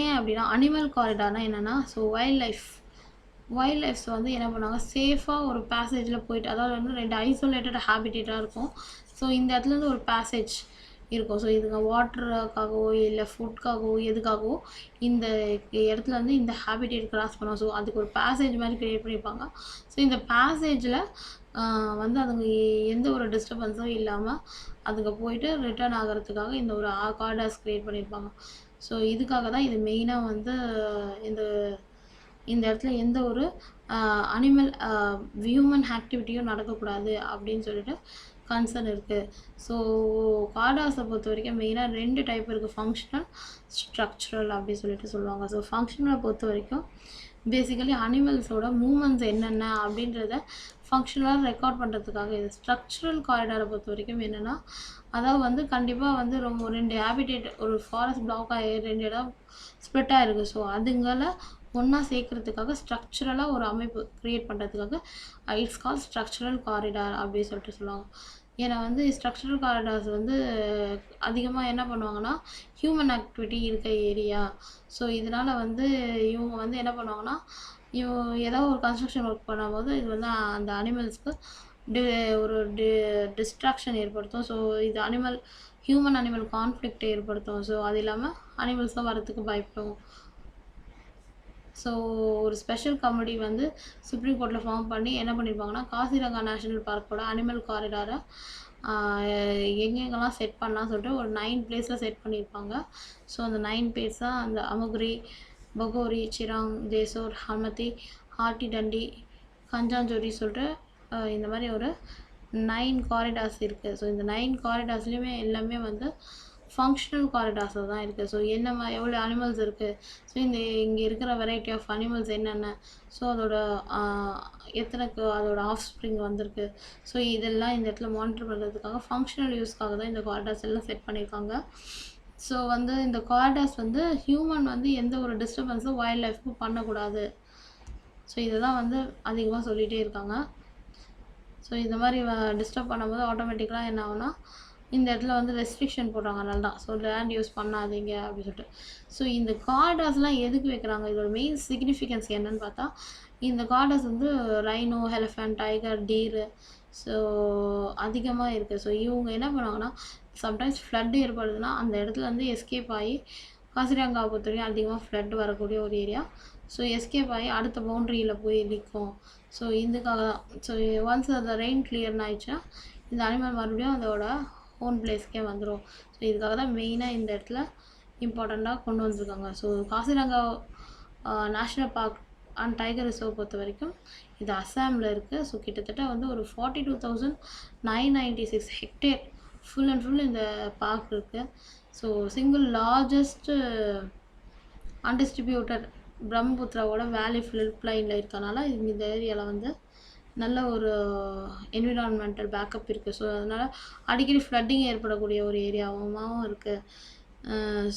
ஏன் அப்படின்னா அனிமல் காரிடார்னால் என்னென்னா ஸோ வைல்ட் லைஃப்ஸ் வந்து என்ன பண்ணுவாங்க, சேஃபாக ஒரு பேசேஜில் போயிட்டு, அதாவது வந்து 2 ஐசோலேட்டட் ஹேபிட்டேட்டாக இருக்கும். ஸோ இந்த இடத்துலேருந்து ஒரு பேசேஜ் இருக்கும். ஸோ இதுங்க வாட்டருக்காகவோ இல்லை ஃபுட்காகவோ எதுக்காகவோ இந்த இடத்துல வந்து இந்த ஹேபிட்டேட் கிராஸ் பண்ணுவோம். ஸோ அதுக்கு ஒரு பேசேஜ் மாதிரி க்ரியேட் பண்ணியிருப்பாங்க. ஸோ இந்த பேசேஜில் வந்து அதுங்க எந்த ஒரு டிஸ்டர்பன்ஸும் இல்லாமல் அதுங்க போயிட்டு ரிட்டர்ன் ஆகிறதுக்காக இந்த ஒரு காரிடார்ஸ் க்ரியேட் பண்ணியிருப்பாங்க. ஸோ இதுக்காக தான் இது மெயினாக வந்து இந்த இடத்துல எந்த ஒரு அனிமல் ஹியூமன் ஆக்டிவிட்டியும் நடக்கக்கூடாது அப்படின்னு சொல்லிட்டு கன்சர்ன் இருக்குது. ஸோ காரிடார்ஸை பொறுத்த வரைக்கும் மெயினாக 2 டைப் இருக்குது, ஃபங்க்ஷனல், ஸ்ட்ரக்சரல் அப்படின்னு சொல்லிட்டு சொல்லுவாங்க. ஸோ ஃபங்க்ஷனலை பொறுத்த வரைக்கும் பேசிக்கலி அனிமல்ஸோட மூமெண்ட்ஸ் என்னென்ன அப்படின்றத ஃபங்க்ஷனலாக ரெக்கார்ட் பண்ணுறதுக்காக இது. ஸ்ட்ரக்சரல் காரிடாரை பொறுத்த வரைக்கும் என்னென்னா அதாவது வந்து கண்டிப்பாக வந்து ரொம்ப 2 ஹேபிட்டேட், ஒரு ஃபாரஸ்ட் பிளாக் 2 இடம் ஸ்ப்ளிட்டாக இருக்குது. ஸோ அதுங்களை ஒன்றா சேர்க்கறதுக்காக ஸ்ட்ரக்சரலாக ஒரு அமைப்பு க்ரியேட் பண்ணுறதுக்காக இட்ஸ் கால் ஸ்ட்ரக்சரல் காரிடார் அப்படின்னு சொல்லிட்டு சொல்லுவாங்க. ஏன்னா வந்து ஸ்ட்ரக்சரல் காரிடார்ஸ் வந்து அதிகமாக என்ன பண்ணுவாங்கன்னா ஹியூமன் ஆக்டிவிட்டி இருக்க ஏரியா. ஸோ இதனால் வந்து இவங்க வந்து என்ன பண்ணுவாங்கன்னா ஏதோ ஒரு கன்ஸ்ட்ரக்ஷன் ஒர்க் பண்ணும்போது இது வந்து அந்த அனிமல்ஸ்க்கு ஒரு டிஸ்ட்ராக்ஷன் ஏற்படுத்தும். ஸோ இது ஹியூமன் அனிமல் கான்ஃப்ளிக்ட் ஏற்படுத்தும். ஸோ அது இல்லாமல் அனிமல்ஸும் வரத்துக்கு பயப்படும். ஸோ ஒரு ஸ்பெஷல் கமிட்டி வந்து சுப்ரீம் கோர்ட்டில் ஃபார்ம் பண்ணி என்ன பண்ணியிருப்பாங்கன்னா காசிரங்கா நேஷ்னல் பார்க்கோட அனிமல் காரிடாரை எங்கெங்கெல்லாம் செட் பண்ணலாம் சொல்லிட்டு ஒரு 9 பிளேஸில் செட் பண்ணியிருப்பாங்க. ஸோ அந்த 9 பிளேஸ் தான் அந்த அமுக்ரி, பகோரி, சிராங், ஜேசோர், ஹல்மதி, ஹார்டிடண்டி, கஞ்சாஞ்சோரி சொல்லிட்டு இந்த மாதிரி ஒரு 9 காரிடார்ஸ் இருக்குது. ஸோ இந்த 9 காரிடார்ஸ்லேயுமே எல்லாமே வந்து ஃபங்க்ஷனல் காரிடார்ஸில் தான் இருக்குது. ஸோ எவ்வளோ அனிமல்ஸ் இருக்குது, ஸோ இங்கே இருக்கிற வெரைட்டி ஆஃப் அனிமல்ஸ் என்னென்ன, ஸோ அதோட எத்தனைக்கு அதோட ஆஃப் ஸ்ப்ரிங் வந்திருக்கு, ஸோ இதெல்லாம் இந்த இடத்துல மானிட்டர் பண்ணுறதுக்காக ஃபங்க்ஷனல் யூஸ்க்காக தான் இந்த காரிடார்ஸ் எல்லாம் செட் பண்ணியிருக்காங்க. ஸோ வந்து இந்த காரிடார்ஸ் வந்து ஹியூமன் வந்து எந்த ஒரு டிஸ்டர்பன்ஸும் வைல்ட் லைஃப்க்கும் பண்ணக்கூடாது. ஸோ இதை தான் வந்து அதிகமாக சொல்லிகிட்டே இருக்காங்க. ஸோ இந்த மாதிரி டிஸ்டர்ப் பண்ணும்போது ஆட்டோமேட்டிக்கலாக என்ன ஆகுனா இந்த இடத்துல வந்து ரெஸ்ட்ரிக்ஷன் போடுறாங்க நல்லா. ஸோ லேண்ட் யூஸ் பண்ணாதீங்க அப்படின்னு சொல்லிட்டு. ஸோ இந்த காரிடார்ஸ்லாம் எதுக்கு வைக்கிறாங்க, இதோட மெயின் சிக்னிஃபிகன்ஸ் என்னன்னு பார்த்தா, இந்த காரிடார்ஸ் வந்து ரைனோ, எலிஃபண்ட், டைகர், டீரு ஸோ அதிகமாக இருக்குது. ஸோ இவங்க என்ன பண்ணுவாங்கன்னா சம்டைம்ஸ் ஃப்ளட் ஏற்படுதுன்னா அந்த இடத்துல வந்து எஸ்கேப் ஆகி, காசிரங்காவை பொறுத்தவரைக்கும் அதிகமாக ஃப்ளட் வரக்கூடிய ஒரு ஏரியா. ஸோ எஸ்கேப் ஆகி அடுத்த பவுண்ட்ரியில் போய் நிற்கும். ஸோ இதுக்காக தான். ஸோ ஒன்ஸ் அந்த ரெயின் கிளியர்னு ஆயிடுச்சுன்னா இந்த அனிமல் மறுபடியும் அதோட ஓன் பிளேஸ்க்கே வந்துடும். ஸோ இதுக்காக தான் மெயினாக இந்த இடத்துல இம்பார்ட்டண்ட்டாக கொண்டு வந்திருக்காங்க. So Kaziranga national park and tiger reserve பொறுத்த வரைக்கும் இது அஸ்ஸாமில் இருக்குது. ஸோ கிட்டத்தட்ட வந்து ஒரு 42,996 ஹெக்டேர் ஃபுல் அண்ட் ஃபுல் இந்த பார்க் இருக்குது. ஸோ சிங்கிள் லார்ஜஸ்ட்டு அன்டிஸ்ட்ரிபியூட்டட் பிரம்மபுத்திராவோட வேலி ஃப்ளட் பிளைனில் இருக்கனால இந்த ஏரியாவில் வந்து நல்ல ஒரு என்விரான்மெண்டல் பேக்கப் இருக்குது. ஸோ அதனால் அடிக்கடி ஃப்ளட்டிங் ஏற்படக்கூடிய ஒரு ஏரியாவும் இருக்குது.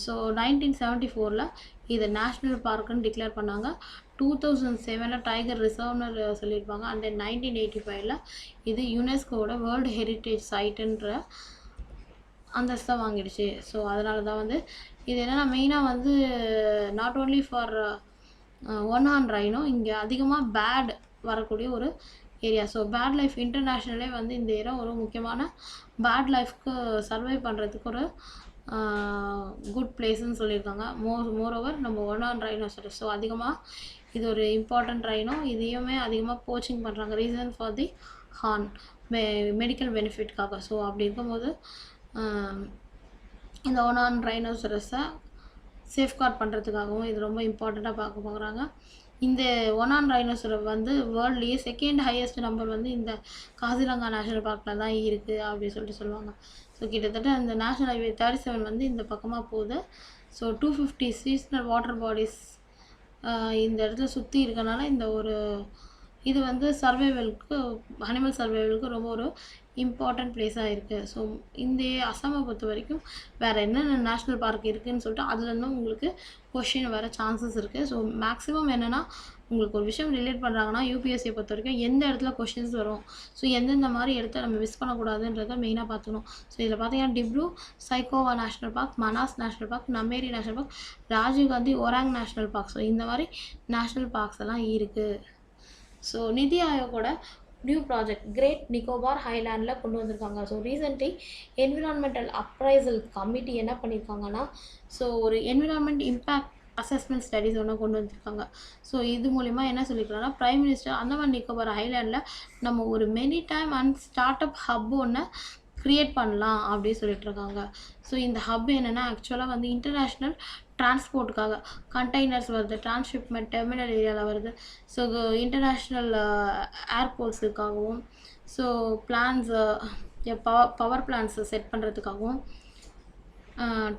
ஸோ 1974 இதை நேஷ்னல் பார்க்குன்னு டிக்ளேர் பண்ணாங்க. 2007 டைகர் ரிசர்வ்னு சொல்லியிருப்பாங்க. அண்ட் தென் 1985 இது யுனெஸ்கோவோட வேர்ல்டு ஹெரிட்டேஜ் சைட்டுன்ற அந்தஸ்தை வாங்கிடுச்சு. ஸோ அதனால தான் வந்து இது என்னென்னா மெயினாக வந்து not only for one on rhino, இங்கே அதிகமாக பேட் வரக்கூடிய ஒரு ஏரியா. ஸோ பேட் லைஃப் இன்டர்நேஷ்னலே வந்து இந்த ஏரியா ஒரு முக்கியமான பேட் லைஃப்க்கு சர்வை பண்ணுறதுக்கு ஒரு குட் பிளேஸ்ன்னு சொல்லியிருக்காங்க. மோரோவர் நம்ம ஒன் ஆன் ரைனோசரஸ். ஸோ அதிகமாக இது ஒரு இம்பார்ட்டண்ட் ரைனோ. இதையுமே அதிகமாக போச்சிங் பண்ணுறாங்க. Reason for the horn medical பெனிஃபிட்காக. ஸோ அப்படி இருக்கும்போது இந்த ஒன் ஆன் ரைனோசரஸை சேஃப்கார்ட் பண்ணுறதுக்காகவும் இது ரொம்ப இம்பார்ட்டண்ட்டாக பார்க்க போகிறாங்க. இந்த ஒன் ஆன் ரைனோசரஸ் வந்து வேர்ல்ட்லேயே செகண்ட் ஹையஸ்ட் நம்பர் வந்து இந்த காசிரங்கா நேஷ்னல் பார்க்கில் தான் இருக்குது அப்படின்னு சொல்லிட்டு சொல்லுவாங்க. ஸோ கிட்டத்தட்ட அந்த நேஷ்னல் ஹைவே 37 வந்து இந்த பக்கமாக போகுது. ஸோ 250 சீஸ்னல் வாட்டர் பாடிஸ் இந்த இடத்துல சுற்றி இருக்கனால இந்த ஒரு இது வந்து சர்வைவலுக்கு, அனிமல் சர்வைவலுக்கு ரொம்ப ஒரு இம்பார்ட்டண்ட் பிளேஸாக இருக்குது. ஸோ இந்த அஸ்ஸாமை பொறுத்த வரைக்கும் வேறு என்னென்ன நேஷ்னல் பார்க் இருக்குதுன்னு சொல்லிட்டு அதுலேருந்தும் உங்களுக்கு கொஷின் வர சான்சஸ் இருக்குது. ஸோ மேக்ஸிமம் என்னென்னா உங்களுக்கு ஒரு விஷயம் ரிலேட் பண்ணுறாங்கன்னா யூபிஎஸ்சியை பொறுத்த வரைக்கும் எந்த இடத்துல கொஷின்ஸ் வரும், ஸோ எந்தெந்த மாதிரி இடத்த நம்ம மிஸ் பண்ணக்கூடாதுன்றதை மெயினாக பார்த்துக்கணும். ஸோ இதில் பார்த்தீங்கன்னா Dibru Saikhowa national park, Manas national park, Nameri national park, Rajiv Gandhi Orang national park, so இந்த மாதிரி நேஷ்னல் பார்க்ஸ் எல்லாம் இருக்குது. ஸோ நிதி ஆயோகோட நியூ ப்ராஜெக்ட் கிரேட் நிக்கோபார் ஹைலாண்டில் கொண்டு வந்திருக்காங்க. So recently environmental appraisal committee என்ன பண்ணியிருக்காங்கன்னா, ஸோ ஒரு என்விரான்மெண்ட் இம்பேக்ட் அசஸ்மெண்ட் ஸ்டடிஸ் ஒன்று கொண்டு வந்திருக்காங்க. ஸோ இது மூலிமா என்ன சொல்லியிருக்காங்கன்னா, பிரைம் மினிஸ்டர் அந்தமான் நிக்கோபார் ஐலாண்டில் நம்ம ஒரு many time and start up hub ஒன்று க்ரியேட் பண்ணலாம் அப்படின்னு சொல்லிட்டுருக்காங்க. ஸோ இந்த ஹப் என்னென்னா ஆக்சுவலாக வந்து இன்டர்நேஷ்னல் டிரான்ஸ்போர்ட்டுக்காக கண்டெய்னர்ஸ் வருது, டிரான்ஸ்ஷிப்மெண்ட் டெர்மினல் ஏரியாவில் வருது. ஸோ இன்டர்நேஷ்னல் ஏர்போர்ட்ஸுக்காகவும், ஸோ பிளான்ஸ் பவர் பிளான்ஸை செட் பண்ணுறதுக்காகவும்,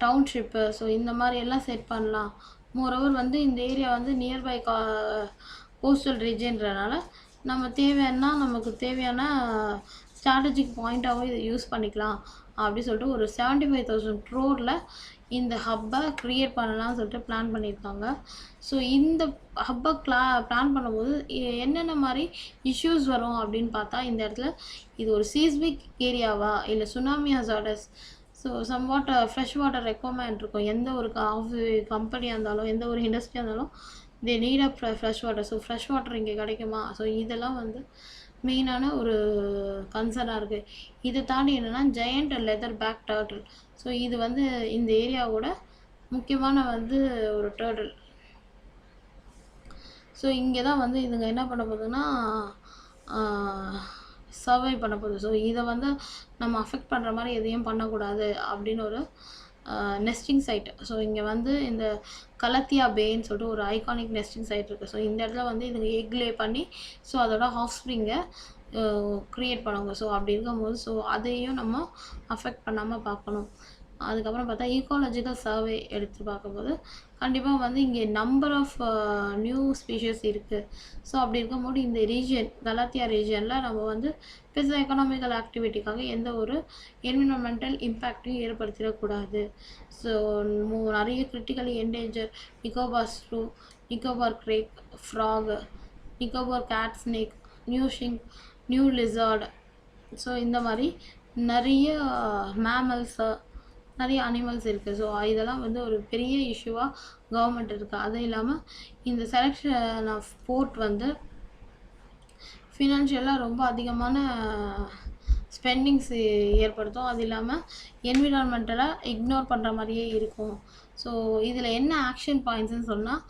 டவுன்ஷிப்பு, ஸோ இந்த மாதிரி எல்லாம் செட் பண்ணலாம். மோரோவர் வந்து இந்த ஏரியா வந்து நியர்பை கோஸ்டல் ரீஜன்றனால நமக்கு தேவையான ஸ்ட்ராட்டஜிக் பாயிண்ட்டாகவும் இதை யூஸ் பண்ணிக்கலாம் அப்படி சொல்லிட்டு ஒரு 75,000 crore இந்த ஹப்பை க்ரியேட் பண்ணலாம்னு சொல்லிட்டு பிளான் பண்ணியிருக்காங்க. ஸோ இந்த ஹப்பை பிளான் பண்ணும்போது என்னென்ன மாதிரி இஷ்யூஸ் வரும் அப்படின்னு பார்த்தா, இந்த இடத்துல இது ஒரு சீஸ்மிக் ஏரியாவா இல்லை tsunami hazardous, so somewhat fresh water requirement இருக்கும். எந்த ஒரு கம்பெனியாக இருந்தாலும் எந்த ஒரு இண்டஸ்ட்ரியாக இருந்தாலும் they need up fresh water. So fresh water இங்கே கிடைக்குமா, ஸோ இதெல்லாம் வந்து மெயினான ஒரு கன்சர்னாக இருக்குது. இதை தாண்டி என்னென்னா giant leatherback turtle. So இது வந்து இந்த ஏரியாவோட முக்கியமான வந்து ஒரு டர்ட்டில். ஸோ இங்கே தான் வந்து இதுங்க என்ன பண்ண போகுதுன்னா சர்வை பண்ண போகுது. ஸோ இதை வந்து நம்ம அஃபெக்ட் பண்ணுற மாதிரி எதையும் பண்ணக்கூடாது அப்படின்னு ஒரு நெஸ்டிங் சைட். ஸோ இங்கே வந்து இந்த கலத்தியா பேன்னு சொல்லிட்டு ஒரு ஐகானிக் நெஸ்டிங் சைட் இருக்குது. ஸோ இந்த இடத்துல வந்து இதுங்க எக் லே பண்ணி ஸோ அதோட ஹாஃப் ஸ்ப்ரிங்கை க்ரியேட் பண்ணுவாங்க. ஸோ அப்படி இருக்கும்போது ஸோ அதையும் நம்ம அஃபெக்ட் பண்ணாமல் பார்க்கணும். அதுக்கப்புறம் பார்த்தா ஈக்காலஜிக்கல் சர்வே எடுத்து பார்க்கும்போது கண்டிப்பாக வந்து இங்கே நம்பர் ஆஃப் நியூ ஸ்பீஷஸ் இருக்குது. ஸோ அப்படி இருக்கும்போது இந்த ரீஜியன் கலாத்தியா ரீஜியனில் நம்ம வந்து பெருசாக எக்கனாமிக்கல் ஆக்டிவிட்டிக்காக எந்த ஒரு என்விரான்மெண்டல் இம்பேக்டையும் ஏற்படுத்திடக்கூடாது. ஸோ நிறைய critically endanger Nicobar shrew, Nicobar creek frog, Nicobar cat snake, new skink, new lizard, so இந்த மாதிரி நிறைய மேமல்ஸு, நிறைய அனிமல்ஸ் இருக்குது. ஸோ இதெல்லாம் வந்து ஒரு பெரிய இஷ்யூவாக கவர்மெண்ட் இருக்குது. அதுவும் இல்லாமல் இந்த செலெக்ஷன் ஆஃப் போர்ட் வந்து ஃபினான்ஷியலாக ரொம்ப அதிகமான ஸ்பெண்டிங்ஸ் ஏற்படுத்தும். அது இல்லாமல் என்விரான்மெண்டலாக இக்னோர் பண்ணுற மாதிரியே இருக்கும். ஸோ இதில் என்ன ஆக்ஷன் பாயிண்ட்ஸ்ன்னு சொன்னால்,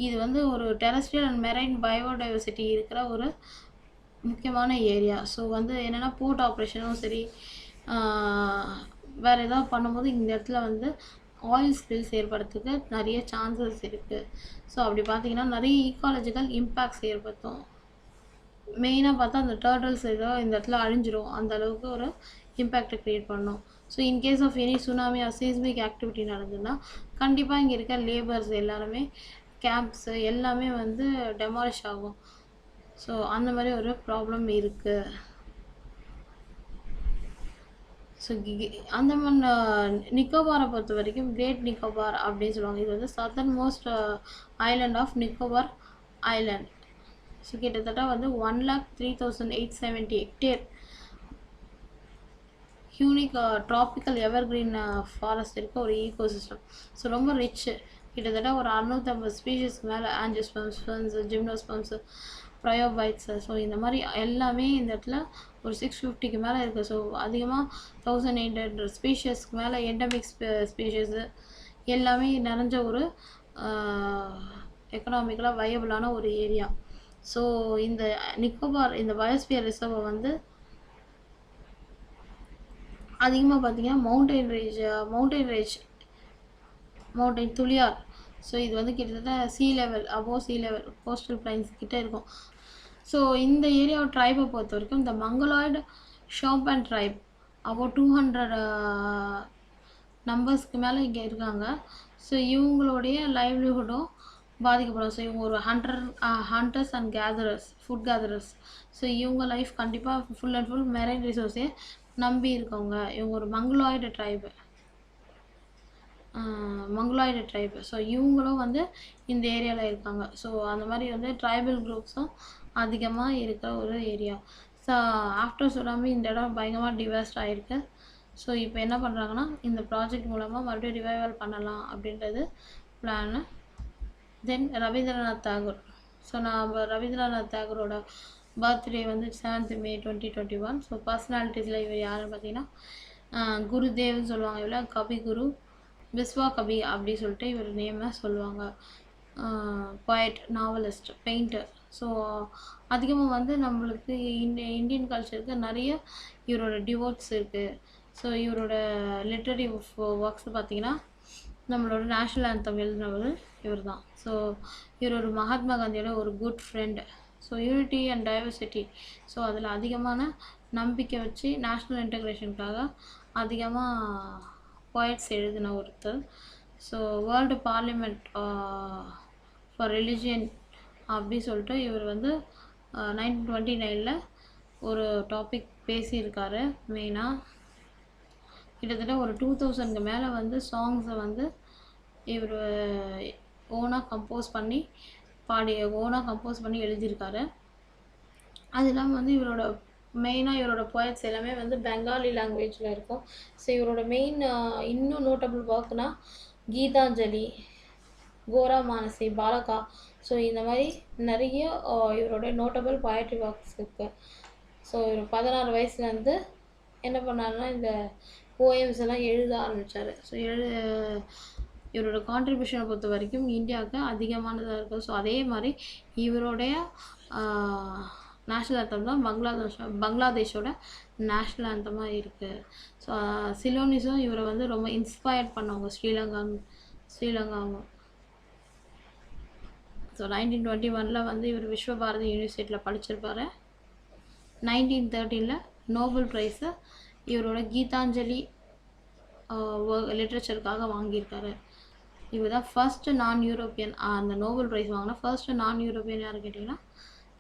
இது வந்து ஒரு டெரஸ்ட்ரியல் அண்ட் மெரைன் பயோடைவர்சிட்டி இருக்கிற ஒரு முக்கியமான ஏரியா. ஸோ வந்து என்னென்னா போர்ட் ஆப்ரேஷனும் சரி, வேறு ஏதாவது பண்ணும்போது இந்த இடத்துல வந்து ஆயில் ஸ்பில்ஸ் ஏற்படுறதுக்கு நிறைய சான்சஸ் இருக்குது. ஸோ அப்படி பார்த்திங்கன்னா நிறைய ஈக்காலஜிக்கல் இம்பேக்ட்ஸ் ஏற்படுத்தும். மெயினாக பார்த்தா அந்த டர்ட்டில்ஸ் ஏதோ இந்த இடத்துல அழிஞ்சிரும், அந்த அளவுக்கு ஒரு இம்பேக்டை க்ரியேட் பண்ணும். So in case of any tsunami or seismic activity நடந்ததுன்னா கண்டிப்பாக இங்கே இருக்க லேபர்ஸ் எல்லாருமே, கேம்ப்ஸு எல்லாமே வந்து டெமாலிஷ் ஆகும். ஸோ அந்த மாதிரி ஒரு ப்ராப்ளம் இருக்குது. ஸோ அந்தமான் நிக்கோபாரை பொறுத்த வரைக்கும் கிரேட் நிக்கோபார் அப்படின்னு சொல்லுவாங்க. இது வந்து southernmost island of Nicobar island. So கிட்டத்தட்ட வந்து 1,03,870 hectare unique tropical evergreen forest இருக்க ஒரு ஈகோசிஸ்டம். ஸோ ரொம்ப ரிச்சு. கிட்டத்தட்ட ஒரு 650 ஸ்பீஷஸ்க்கு மேலே ஆஞ்சியோஸ்பர்ம்ஸ், ஃபர்ன்ஸ், ஜிம்னோஸ்பர்ம்ஸ், ப்ரையோபைட்ஸ், ஸோ இந்த மாதிரி எல்லாமே இந்த இடத்துல ஒரு 650க்கு மேலே இருக்குது. ஸோ அதிகமாக 1800 ஸ்பீஷஸ்க்கு மேலே எண்டமிக் ஸ்பீஷஸ்ஸு எல்லாமே நிறைஞ்ச ஒரு எக்கனாமிக்கலாக வயபிளான ஒரு ஏரியா. ஸோ இந்த நிக்கோபார் இந்த பயோஸ்பியர் ரிசர்வை வந்து அதிகமாக பார்த்திங்கன்னா மவுண்டைன் துளியார். ஸோ இது வந்து கிட்டத்தட்ட sea level, above sea level, coastal plains கிட்டே இருக்கும். ஸோ இந்த ஏரியாவை ட்ரைபை பொறுத்த வரைக்கும் இந்த மங்கலாய்டு ஷோம்பன் ட்ரைப் அபோவ் 200 நம்பர்ஸ்க்கு மேலே இங்கே இருக்காங்க. ஸோ இவங்களுடைய லைவ்லிஹுட்டும் பாதிக்கப்படும். ஸோ இவங்க ஒரு hunters and caterers, food caterers. So இவங்க லைஃப் கண்டிப்பாக ஃபுல் அண்ட் ஃபுல் மெரைன் ரிசோர்ஸே நம்பி இருக்கவங்க. இவங்க ஒரு மங்கலாய்டு ட்ரைபு. ஸோ இவங்களும் வந்து இந்த ஏரியாவில் இருக்காங்க. ஸோ அந்த மாதிரி வந்து ட்ரைபல் குரூப்ஸும் அதிகமாக இருக்கிற ஒரு ஏரியா. ஸோ ஆஃப்டர் சுனாமி இந்த இடம் பயங்கரமாக டிவாஸ்ட் ஆகிருக்கு. ஸோ இப்போ என்ன பண்ணுறாங்கன்னா இந்த ப்ராஜெக்ட் மூலமாக மறுபடியும் ரிவைவல் பண்ணலாம் அப்படின்றது பிளானு. தென் ரவீந்திரநாத் தாகூர். ஸோ நம்ம ரவீந்திரநாத் தாகூரோட பர்த்டே வந்து 7th May 2021. ஸோ பர்சனாலிட்டிஸில் இவர் யாருன்னு பார்த்தீங்கன்னா குருதேவ்னு சொல்லுவாங்க. இவ்வளோ கவி குரு, பிஸ்வா கவி அப்படி சொல்லிட்டு இவர் நேமை சொல்லுவாங்க. Poet, novelist, painter. ஸோ அதிகமாக வந்து நம்மளுக்கு இந்தியன் கல்ச்சருக்கு நிறைய இவரோட டிவோட்ஸ் இருக்குது. ஸோ இவரோட லிட்ரரி ஒர்க்ஸ் பார்த்திங்கன்னா நம்மளோட நேஷ்னல் ஆந்தம் எழுதினவர் இவர் தான். ஸோ இவர் ஒரு மகாத்மா காந்தியோட ஒரு good friend. So unity and diversity, so அதில் அதிகமான நம்பிக்கை வச்சு நேஷ்னல் இன்டெக்ரேஷனுக்காக அதிகமாக போய்ட்ஸ் எழுதின ஒருத்தர். So world parliament for religion அப்படி சொல்லிட்டு இவர் வந்து 1929 ஒரு டாபிக் பேசியிருக்காரு. மெயினாக கிட்டத்தட்ட ஒரு 2000க்கு மேலே வந்து சாங்ஸை வந்து இவர் ஓனாக கம்போஸ் பண்ணி எழுதியிருக்காரு. அது இல்லாமல் வந்து இவரோட போயட்ஸ் எல்லாமே வந்து பெங்காலி லாங்குவேஜில் இருக்கும். ஸோ இவரோட மெயின் இன்னும் நோட்டபிள் ஒர்க்னா கீதாஞ்சலி, கோரா மானசி, பாலகா. ஸோ இந்த மாதிரி நிறைய இவரோட நோட்டபிள் போயட்ரி ஒர்க்ஸ் இருக்குது. ஸோ இவர் 16 வயசுலேருந்து என்ன பண்ணாருன்னா இந்த போயம்ஸ் எல்லாம் எழுத ஆரம்பித்தார். ஸோ இவரோட கான்ட்ரிபியூஷனை பொறுத்த வரைக்கும் இந்தியாவுக்கு அதிகமானதாக இருக்கும். ஸோ அதே மாதிரி இவருடைய நேஷ்னல் ஆந்தம் தான் பங்களாதேஷோட நேஷ்னல் ஆந்தமாக இருக்குது. ஸோ சிலோனிஸும் இவரை வந்து ரொம்ப இன்ஸ்பயர்ட் பண்ணவங்க ஸ்ரீலங்காவும். ஸோ 1921 வந்து இவர் விஸ்வபாரதி யூனிவர்சிட்டியில் படிச்சிருப்பார். 1913 நோபல் ப்ரைஸு இவரோட கீதாஞ்சலி லிட்ரேச்சருக்காக வாங்கியிருக்காரு. இவர் தான் ஃபர்ஸ்ட் நான் யூரோப்பியன் அந்த நோபல் ப்ரைஸ் வாங்கினா ஃபர்ஸ்ட் நான் யூரோப்பியன் யார் கேட்டிங்கன்னா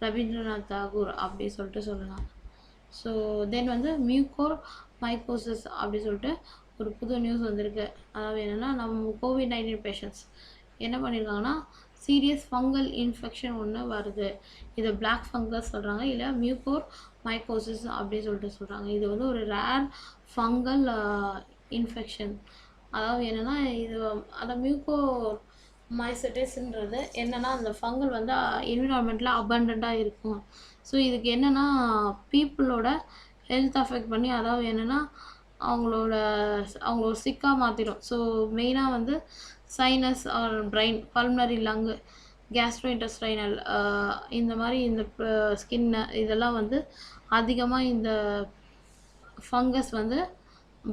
ரவீந்திரநாத் தாகூர் அப்படி சொல்லிட்டு சொல்லலாம். ஸோ தென் வந்து மியூகோர் மைக்கோசிஸ் அப்படி சொல்லிட்டு ஒரு புது நியூஸ் வந்திருக்கு. அதாவது என்னென்னா நம்ம COVID-19 பேஷண்ட்ஸ் என்ன பண்ணியிருக்காங்கன்னா சீரியஸ் ஃபங்கல் இன்ஃபெக்ஷன் ஒன்று வருது. இதை பிளாக் ஃபங்கஸ் சொல்கிறாங்க, இல்லை மியூகோர் மைக்கோசிஸ் அப்படின்னு சொல்லிட்டு சொல்கிறாங்க. இது வந்து ஒரு ரேர் ஃபங்கல் இன்ஃபெக்ஷன். அதாவது என்னென்னா இது அந்த மியூகோ மைசட்டிஸ்ன்றது என்னென்னா அந்த ஃபங்கல் வந்து என்விரான்மெண்ட்டில் அபண்டண்ட்டாக இருக்கும். ஸோ இதுக்கு என்னென்னா பீப்புளோட ஹெல்த் அஃபெக்ட் பண்ணி, அதாவது என்னென்னா அவங்களோட சிக்காக மாற்றிடும். ஸோ மெயினாக வந்து சைனஸ் ஆர் பிரெயின், பல்மனரி லங்கு, கேஸ்ட்ரோஇன்டெஸ்டைனல் இந்த மாதிரி இந்த ஸ்கின்னு இதெல்லாம் வந்து அதிகமாக இந்த ஃபங்கஸ் வந்து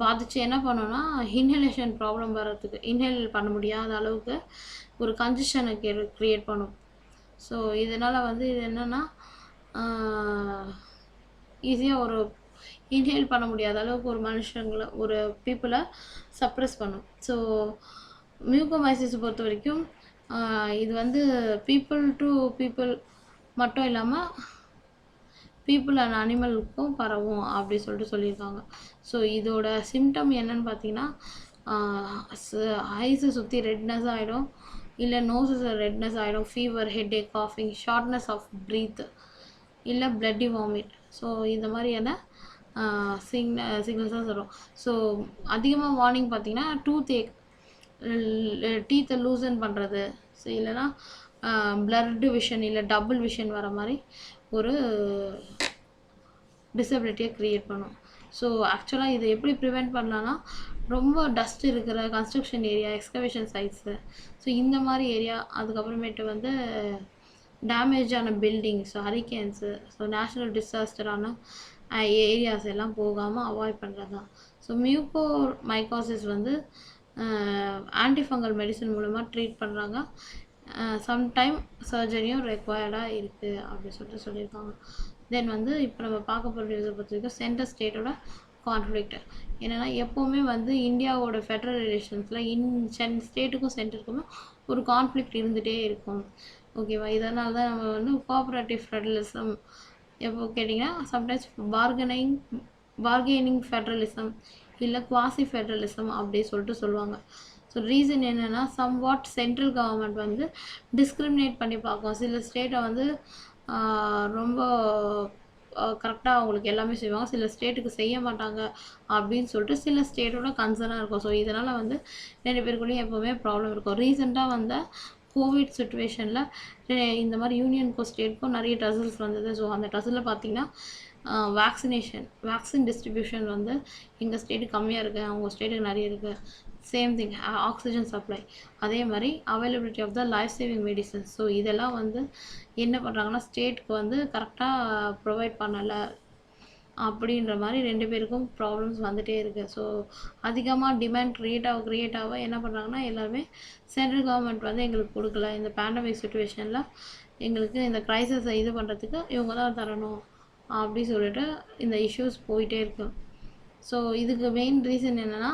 பாதித்து என்ன பண்ணோன்னா இன்ஹலேஷன் ப்ராப்ளம் வர்றதுக்கு, இன்ஹேல் பண்ண முடியாத அளவுக்கு ஒரு கன்ஜஷனை க்ரியேட் பண்ணும். ஸோ இதனால் வந்து இது என்னென்னா ஈஸியாக ஒரு இன்ஹேல் பண்ண முடியாத அளவுக்கு ஒரு மனுஷங்களை ஒரு பீப்புளை சப்ரெஸ் பண்ணும். ஸோ மியூகோமைசிஸை பொறுத்த வரைக்கும் இது வந்து பீப்புள் டு பீப்புள் மட்டும் இல்லாமல் பீப்புள் அண்ட் அனிமலுக்கும் பரவும் அப்படி சொல்லிட்டு சொல்லியிருக்காங்க. ஸோ இதோட சிம்டம் என்னன்னு பார்த்தீங்கன்னா ஐஸை சுற்றி ரெட்னஸ் ஆகிடும், இல்லை நோஸஸ் ரெட்னஸ் ஆகிடும், ஃபீவர், ஹெட்டேக், காஃபிங், ஷார்ட்னஸ் ஆஃப் ப்ரீத், இல்லை பிளட்டி வாமிட். ஸோ இந்த மாதிரியான சிக்னல்ஸாக வரும். ஸோ அதிகமாக வார்னிங் பார்த்தீங்கன்னா டீத்தை லூசன் பண்ணுறது, ஸோ இல்லைன்னா பிளர்டு விஷன் இல்லை டபுள் விஷன் வர மாதிரி ஒரு டிசபிலிட்டியை க்ரியேட் பண்ணும். ஸோ ஆக்சுவலாக இதை எப்படி ப்ரிவெண்ட் பண்ணலான்னா ரொம்ப டஸ்ட் இருக்கிற கன்ஸ்ட்ரக்ஷன் ஏரியா, எக்ஸ்கவேஷன் சைட்ஸு, ஸோ இந்த மாதிரி ஏரியா, அதுக்கப்புறமேட்டு வந்து டேமேஜான பில்டிங்ஸ், ஹரிகேன்ஸு, ஸோ நேச்சுரல் டிசாஸ்டரான ஏரியாஸ் எல்லாம் போகாமல் அவாய்ட் பண்ணுறது தான். ஸோ மியூகோர் மைக்கோசிஸ் வந்து ஆன்டிஃபங்கல் மெடிசன் மூலமாக ட்ரீட் பண்ணுறாங்க. சம்டைம் சர்ஜரியும் ரெக்வயர்டாக இருக்குது அப்படி சொல்லிட்டு சொல்லியிருக்காங்க. தென் வந்து இப்போ நம்ம பார்க்க போகிற நியூஸை பொறுத்த வரைக்கும் சென்டர் ஸ்டேட்டோட கான்ஃப்ளிக்ட் என்னென்னா எப்போவுமே வந்து இந்தியாவோட ஃபெடரல் ரிலேஷன்ஸில் ஸ்டேட்டுக்கும் சென்டருக்குமே ஒரு கான்ஃப்ளிக்ட் இருந்துகிட்டே இருக்கும். ஓகேவா? இதனால தான் நம்ம வந்து கோஆப்ரேட்டிவ் ஃபெடரலிசம் எப்போ கேட்டிங்கன்னா சம்டைம்ஸ் பார்கெனிங் ஃபெடரலிசம் இல்லை குவாசி ஃபெடரலிசம் அப்படி சொல்லிட்டு சொல்லுவாங்க. ஸோ ரீசன் என்னென்னா சம்வாட் சென்ட்ரல் கவர்மெண்ட் வந்து டிஸ்கிரிமினேட் பண்ணி பார்க்கும். சில ஸ்டேட்டை வந்து ரொம்ப கரெக்டாக அவங்களுக்கு எல்லாமே செய்வாங்க, சில ஸ்டேட்டுக்கு செய்ய மாட்டாங்க அப்படின்னு சொல்லிட்டு சில ஸ்டேட்டோட கன்சர்னாக இருக்கும். ஸோ இதனால் வந்து 2 பேருக்குள்ளேயும் எப்போவுமே ப்ராப்ளம் இருக்கும். ரீசெண்டாக வந்த கோவிட் சுச்சுவேஷனில் இந்த மாதிரி யூனியனுக்கும் ஸ்டேட்டுக்கும் நிறைய டசல்ஸ் வந்தது. ஸோ அந்த டசலில் பார்த்திங்கன்னா வேக்சின் டிஸ்ட்ரிபியூஷன் வந்து எங்கள் ஸ்டேட்டுக்கு கம்மியாக இருக்குது, அவங்க ஸ்டேட்டுக்கு நிறைய இருக்குது. சேம் திங் ஆக்சிஜன் சப்ளை, அதே மாதிரி availability of the life saving medicines. So இதெல்லாம் வந்து என்ன பண்ணுறாங்கன்னா ஸ்டேட்டுக்கு வந்து கரெக்டாக ப்ரொவைட் பண்ணலை அப்படின்ற மாதிரி 2 பேருக்கும் ப்ராப்ளம்ஸ் வந்துகிட்டே இருக்குது. ஸோ அதிகமாக டிமாண்ட் க்ரியேட் ஆக என்ன பண்ணுறாங்கன்னா எல்லாருமே சென்ட்ரல் கவர்மெண்ட் வந்து எங்களுக்கு கொடுக்கல, இந்த பேண்டமிக் சுச்சுவேஷனில் எங்களுக்கு இந்த க்ரைசிஸை இது பண்ணுறதுக்கு இவங்க தான் தரணும் அப்படி சொல்லிட்டு இந்த இஷ்யூஸ் போயிட்டே இருக்கும். ஸோ இதுக்கு மெயின் ரீசன் என்னென்னா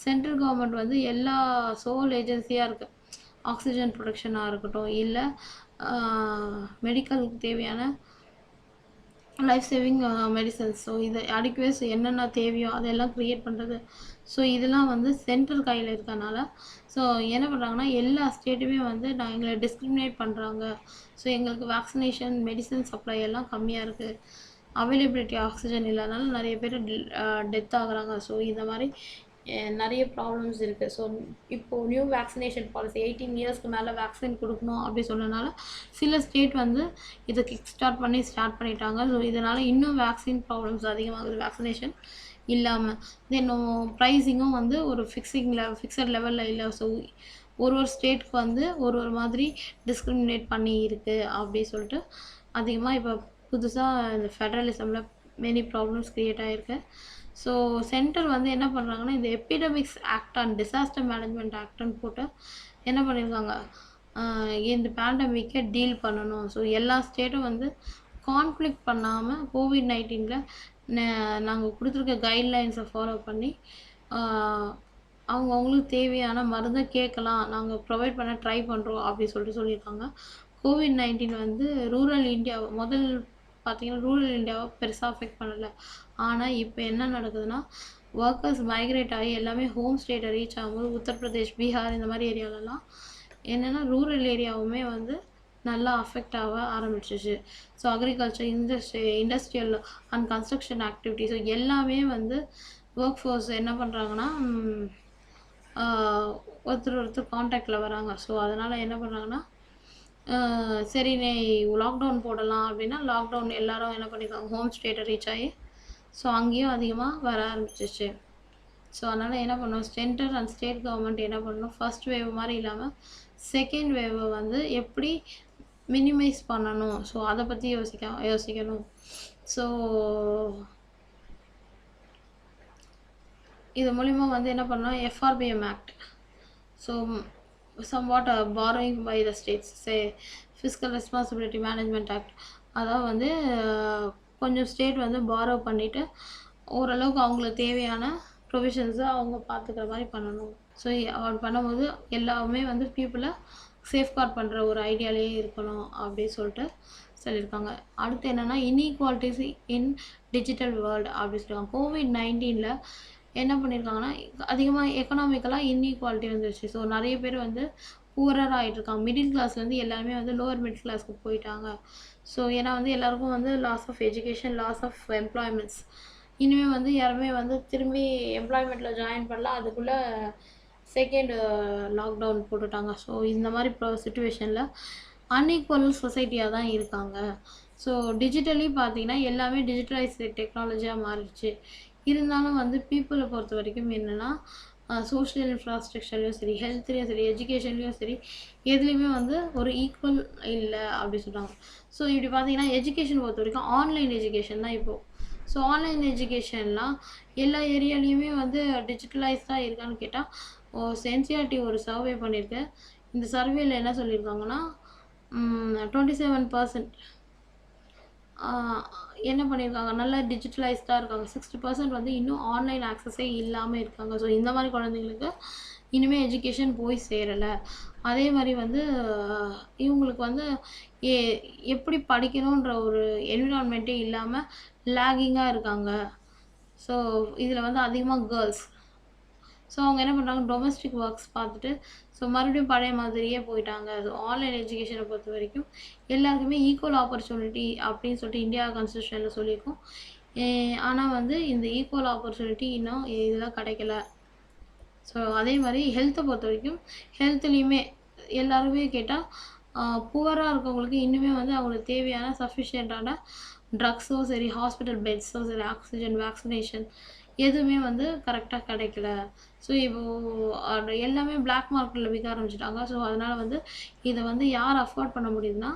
சென்ட்ரல் கவர்மெண்ட் வந்து எல்லா சோல் ஏஜென்சியாக இருக்குது, ஆக்சிஜன் ப்ரொடக்ஷனாக இருக்கட்டும், இல்லை மெடிக்கலுக்கு தேவையான லைஃப் சேவிங் மெடிசன்ஸ், ஸோ இது அடிக்குவேஸ் என்னென்ன தேவையோ அதெல்லாம் க்ரியேட் பண்ணுறது. ஸோ இதெல்லாம் வந்து சென்ட்ரல் கையில் இருக்கனால ஸோ என்ன பண்ணுறாங்கன்னா எல்லா ஸ்டேட்டுமே வந்து எங்களை டிஸ்கிரிமினேட் பண்ணுறாங்க. ஸோ எங்களுக்கு வேக்சினேஷன் மெடிசன் சப்ளை எல்லாம் கம்மியாக இருக்குது, அவைலபிலிட்டி ஆக்சிஜன் இல்லாதனால நிறைய பேர் டெத் ஆகுறாங்க. ஸோ இந்த மாதிரி நிறைய ப்ராப்ளம்ஸ் இருக்குது. ஸோ இப்போது நியூ வேக்சினேஷன் பாலிசி 18 இயர்ஸ்க்கு மேலே வேக்சின் கொடுக்கணும் அப்படி சொன்னனால சில ஸ்டேட் வந்து இதை ஸ்டார்ட் பண்ணிட்டாங்க. ஸோ இதனால் இன்னும் வேக்சின் ப்ராப்ளம்ஸ் அதிகமாகுது வேக்சினேஷன் இல்லாமல். தென் ப்ரைஸிங்கும் வந்து ஒரு ஃபிக்ஸட் லெவலில் இல்லை. ஸோ ஒரு ஸ்டேட்டுக்கு வந்து ஒரு மாதிரி டிஸ்கிரிமினேட் பண்ணி இருக்குது அப்படி சொல்லிட்டு அதிகமாக இப்போ புதுசாக இந்த ஃபெடரலிசமில் மெனி ப்ராப்ளம்ஸ் க்ரியேட் ஆகிருக்கு. ஸோ சென்டர் வந்து என்ன பண்ணுறாங்கன்னா இந்த epidemics act and disaster management ஆக்ட்னு போட்டு என்ன பண்ணியிருக்காங்க, இந்த பேண்டமிக்கை டீல் பண்ணணும். ஸோ எல்லா ஸ்டேட்டும் வந்து கான்ஃப்ளிக்ட் பண்ணாமல் COVID-19 நாங்கள் கொடுத்துருக்க கைட்லைன்ஸை ஃபாலோ பண்ணி அவங்களுக்கு தேவையான மருந்தை கேட்கலாம், நாங்கள் ப்ரொவைட் பண்ண ட்ரை பண்ணுறோம் அப்படின்னு சொல்லியிருக்காங்க. கோவிட்-19 வந்து ரூரல் இந்தியா முதல் பார்த்தீங்கன்னா ரூரல் இந்தியாவை பெருசாக அஃபெக்ட் பண்ணலை. ஆனால் இப்போ என்ன நடக்குதுன்னா ஒர்க்கர்ஸ் மைக்ரேட் ஆகி எல்லாமே ஹோம் ஸ்டேட்டை ரீச் ஆகும்போது உத்தரப்பிரதேஷ், பீகார் இந்த மாதிரி ஏரியாலலாம் என்னென்னா ரூரல் ஏரியாவுமே வந்து நல்லா அஃபெக்ட் ஆக ஆரம்பிச்சிச்சு. So agriculture, industrial and construction activities எல்லாமே வந்து ஒர்க் ஃபோர்ஸ் என்ன பண்ணுறாங்கன்னா ஒருத்தர் காண்டாக்டில் வராங்க. ஸோ அதனால் என்ன பண்ணுறாங்கன்னா சரி லாக்டவுன் போடலாம் அப்படின்னா லாக்டவுன் எல்லாரும் என்ன பண்ணியிருக்காங்க, ஹோம் ஸ்டேட்டை ரீச் ஆகி ஸோ அங்கேயும் அதிகமாக வர ஆரம்பிச்சிச்சு. ஸோ அதனால் என்ன பண்ணணும், சென்ட்ரல் அண்ட் ஸ்டேட் கவர்மெண்ட் என்ன பண்ணணும், ஃபர்ஸ்ட் வேவ் மாதிரி இல்லாமல் செகண்ட் வேவை வந்து எப்படி மினிமைஸ் பண்ணணும், ஸோ அதை பற்றி யோசிக்கணும். ஸோ இது மூலிமா வந்து என்ன பண்ணணும், FRBM act, so somewhat borrowing by the states, say fiscal responsibility management act, அதான் வந்து கொஞ்சம் ஸ்டேட் வந்து பாரோ பண்ணிவிட்டு ஓரளவுக்கு அவங்களுக்கு தேவையான ப்ரொவிஷன்ஸை அவங்க பார்த்துக்கிற மாதிரி பண்ணணும். ஸோ அப்படி பண்ணும்போது எல்லாமே வந்து பீப்புளை சேஃப்கார்ட் பண்ணுற ஒரு ஐடியாலேயே இருக்கணும் அப்படின்னு சொல்லிட்டு சொல்லியிருக்காங்க. அடுத்து என்னென்னா இன்இக்வாலிட்டிஸ் இன் டிஜிட்டல் வேர்ல்டு அப்படி சொல்லியிருக்காங்க. கோவிட்-19 என்ன பண்ணியிருக்காங்கன்னா அதிகமாக எக்கனாமிக்கலாக இன்இக்வாலிட்டி வந்துருச்சு. ஸோ நிறைய பேர் வந்து பூரராக ஆகிட்டு இருக்காங்க. மிடில் கிளாஸ்லேருந்து எல்லாருமே வந்து லோவர் மிடில் கிளாஸ்க்கு போயிட்டாங்க. ஸோ ஏன்னா வந்து எல்லாருக்கும் வந்து loss of education, loss of employments, இனிமேல் வந்து யாருமே வந்து திரும்பி எம்ப்ளாய்மெண்ட்டில் ஜாயின் பண்ணலாம், அதுக்குள்ளே செகண்ட் லாக்டவுன் போட்டுட்டாங்க. ஸோ இந்த மாதிரி சுச்சுவேஷனில் அன்இக்வல் சொசைட்டியாக தான் இருக்காங்க. ஸோ டிஜிட்டலி பார்த்தீங்கன்னா எல்லாமே டிஜிட்டலைஸ் டெக்னாலஜியாக மாறிடுச்சு. இருந்தாலும் வந்து பீப்புளை பொறுத்த வரைக்கும் என்னென்னா சோஷியல் இன்ஃப்ராஸ்ட்ரக்சர்லையும் சரி, ஹெல்த்லேயும் சரி, எஜுகேஷன்லேயும் சரி, எதுலேயுமே வந்து ஒரு ஈக்குவல் இல்லை அப்படி சொல்கிறாங்க. ஸோ இப்படி பார்த்தீங்கன்னா எஜுகேஷன் பொறுத்த வரைக்கும் ஆன்லைன் எஜுகேஷன் தான் இப்போது. ஸோ ஆன்லைன் எஜுகேஷன்லாம் எல்லா ஏரியாலையுமே வந்து டிஜிட்டலைஸ்டாக இருக்கான்னு கேட்டால் சென்சியாரிட்டி ஒரு சர்வே பண்ணியிருக்கு. இந்த சர்வேயில் என்ன சொல்லியிருக்காங்கன்னா 27% என்ன பண்ணியிருக்காங்க, நல்லா டிஜிட்டலைஸ்டாக இருக்காங்க. 60% வந்து இன்னும் ஆன்லைன் ஆக்சஸே இல்லாமல் இருக்காங்க. ஸோ இந்த மாதிரி குழந்தைங்களுக்கு இனிமேல் எஜுகேஷன் போய் சேரலை. அதே மாதிரி வந்து இவங்களுக்கு வந்து எப்படி படிக்கணுன்ற ஒரு என்விரான்மெண்ட்டே இல்லாமல் லேகிங்காக இருக்காங்க. ஸோ இதில் வந்து அதிகமாக கேர்ள்ஸ். ஸோ அவங்க என்ன பண்ணுறாங்க, டொமஸ்டிக் ஒர்க்ஸ் பார்த்துட்டு ஸோ மறுபடியும் பழைய மாதிரியே போயிட்டாங்க. ஸோ ஆன்லைன் எஜுகேஷனை பொறுத்த வரைக்கும் எல்லாருக்குமே ஈக்குவல் ஆப்பர்ச்சுனிட்டி அப்படின்னு சொல்லிட்டு இந்தியா கான்ஸ்டியூஷனில் சொல்லியிருக்கோம். ஆனால் வந்து இந்த ஈக்குவல் ஆப்பர்ச்சுனிட்டி இன்னும் இதெல்லாம் கிடைக்கல. ஸோ அதே மாதிரி ஹெல்த்தை பொறுத்த வரைக்கும் ஹெல்த்லேயுமே எல்லாருமே கேட்டால் புவராக இருக்கவங்களுக்கு இன்னுமே வந்து அவங்களுக்கு தேவையான சஃபிஷியண்ட்டான ட்ரக்ஸோ சரி, ஹாஸ்பிட்டல் பெட்ஸோ சரி, ஆக்சிஜன், வேக்சினேஷன் எதுவுமே வந்து கரெக்டாக கிடைக்கல. ஸோ இப்போது எல்லாமே பிளாக் மார்க்கெட்டில் விற்க ஆரம்பிச்சிட்டாங்க. ஸோ அதனால் வந்து இதை வந்து யார் அஃபோர்ட் பண்ண முடியுதுன்னா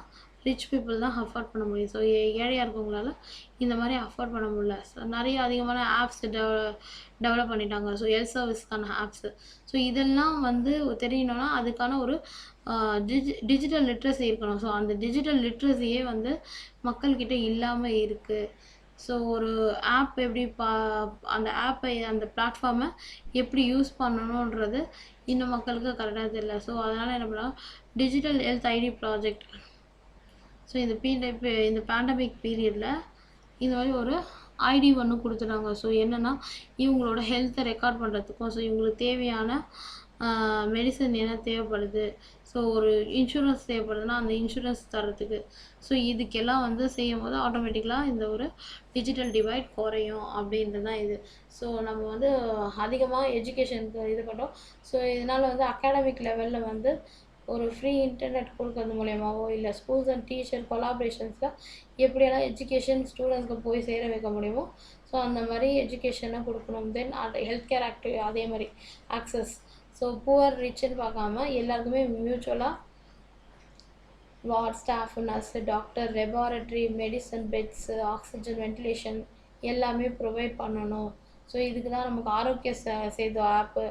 ரிச் பீப்புள் தான் அஃபோர்ட் பண்ண முடியும். ஸோ ஏழையாக இருக்கவங்களால இந்த மாதிரி அஃபோர்ட் பண்ண முடியல. ஸோ நிறைய அதிகமான ஆப்ஸ் டெவலப் பண்ணிட்டாங்க. ஸோ ஹெல்த் சர்வீஸ்க்கான ஆப்ஸு. ஸோ இதெல்லாம் வந்து தெரியணும்னா அதுக்கான ஒரு டிஜிட்டல் லிட்ரஸி இருக்கணும். ஸோ அந்த டிஜிட்டல் லிட்ரஸியே வந்து மக்கள்கிட்ட இல்லாமல் இருக்குது. ஸோ ஒரு ஆப் எப்படி அந்த ஆப்பை, அந்த பிளாட்ஃபார்மை எப்படி யூஸ் பண்ணணுன்றது இன்னும் மக்களுக்கு கரெக்டாக தெரியல. ஸோ அதனால் என்ன பண்ணலாம், digital health ID project. So இந்த பேண்டமிக் பீரியடில் இந்த மாதிரி ஒரு ஐடி ஒன்று கொடுத்துட்டாங்க. ஸோ என்னென்னா இவங்களோட ஹெல்த்தை ரெக்கார்ட் பண்ணுறதுக்கும், ஸோ இவங்களுக்கு தேவையான மெடிசன் என்ன தேவைப்படுது, ஸோ ஒரு இன்சூரன்ஸ் தேவைப்படுதுன்னா அந்த இன்சூரன்ஸ் தரத்துக்கு, ஸோ இதுக்கெல்லாம் வந்து செய்யும் போது ஆட்டோமேட்டிக்கலாக இந்த ஒரு டிஜிட்டல் டிவைட் குறையும் அப்படின்றது தான் இது. ஸோ நம்ம வந்து அதிகமாக எஜுகேஷனுக்கு இது பண்ணுறோம். ஸோ இதனால் வந்து அகாடமிக் லெவலில் வந்து ஒரு ஃப்ரீ இன்டர்நெட் கொடுக்கறது மூலயமாவோ இல்லை ஸ்கூல்ஸ் அண்ட் டீச்சர் கொலாபரேஷன்ஸில் எப்படியெல்லாம் எஜுகேஷன் ஸ்டூடெண்ட்ஸ்க்கு போய் சேர வைக்க முடியுமோ ஸோ அந்த மாதிரி எஜுகேஷனை கொடுக்கணும். தென் ஹெல்த் கேர் ஆக்டிவ் அதே மாதிரி ஆக்சஸ். ஸோ புவர் ரிச்சுன்னு பார்க்காம எல்லாருக்குமே மியூச்சுவலாக ward staff, nurse, doctor, laboratory, medicine, beds, oxygen, ventilation எல்லாமே ப்ரொவைட் பண்ணணும். ஸோ இதுக்கு தான் நமக்கு Aarogya Setu app,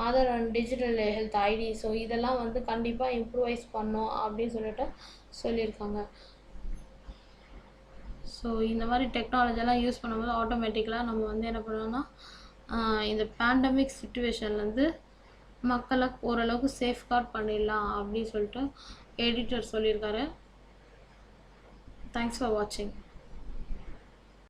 Aadhaar and digital health ID, so இதெல்லாம் வந்து கண்டிப்பாக இம்ப்ரூவைஸ் பண்ணோம் அப்படின்னு சொல்லியிருக்காங்க. ஸோ இந்த மாதிரி டெக்னாலஜியெல்லாம் யூஸ் பண்ணும்போது ஆட்டோமேட்டிக்கலாக நம்ம வந்து என்ன பண்ணோம்னா இந்த பேண்டமிக் சுச்சுவேஷன்லேருந்து மக்களை ஓரளவுக்கு சேஃப்கார்ட் பண்ணிடலாம் அப்படின்னு சொல்லிட்டு எடிட்டர் சொல்லியிருக்காரு. தேங்க்ஸ் ஃபார் வாட்சிங்.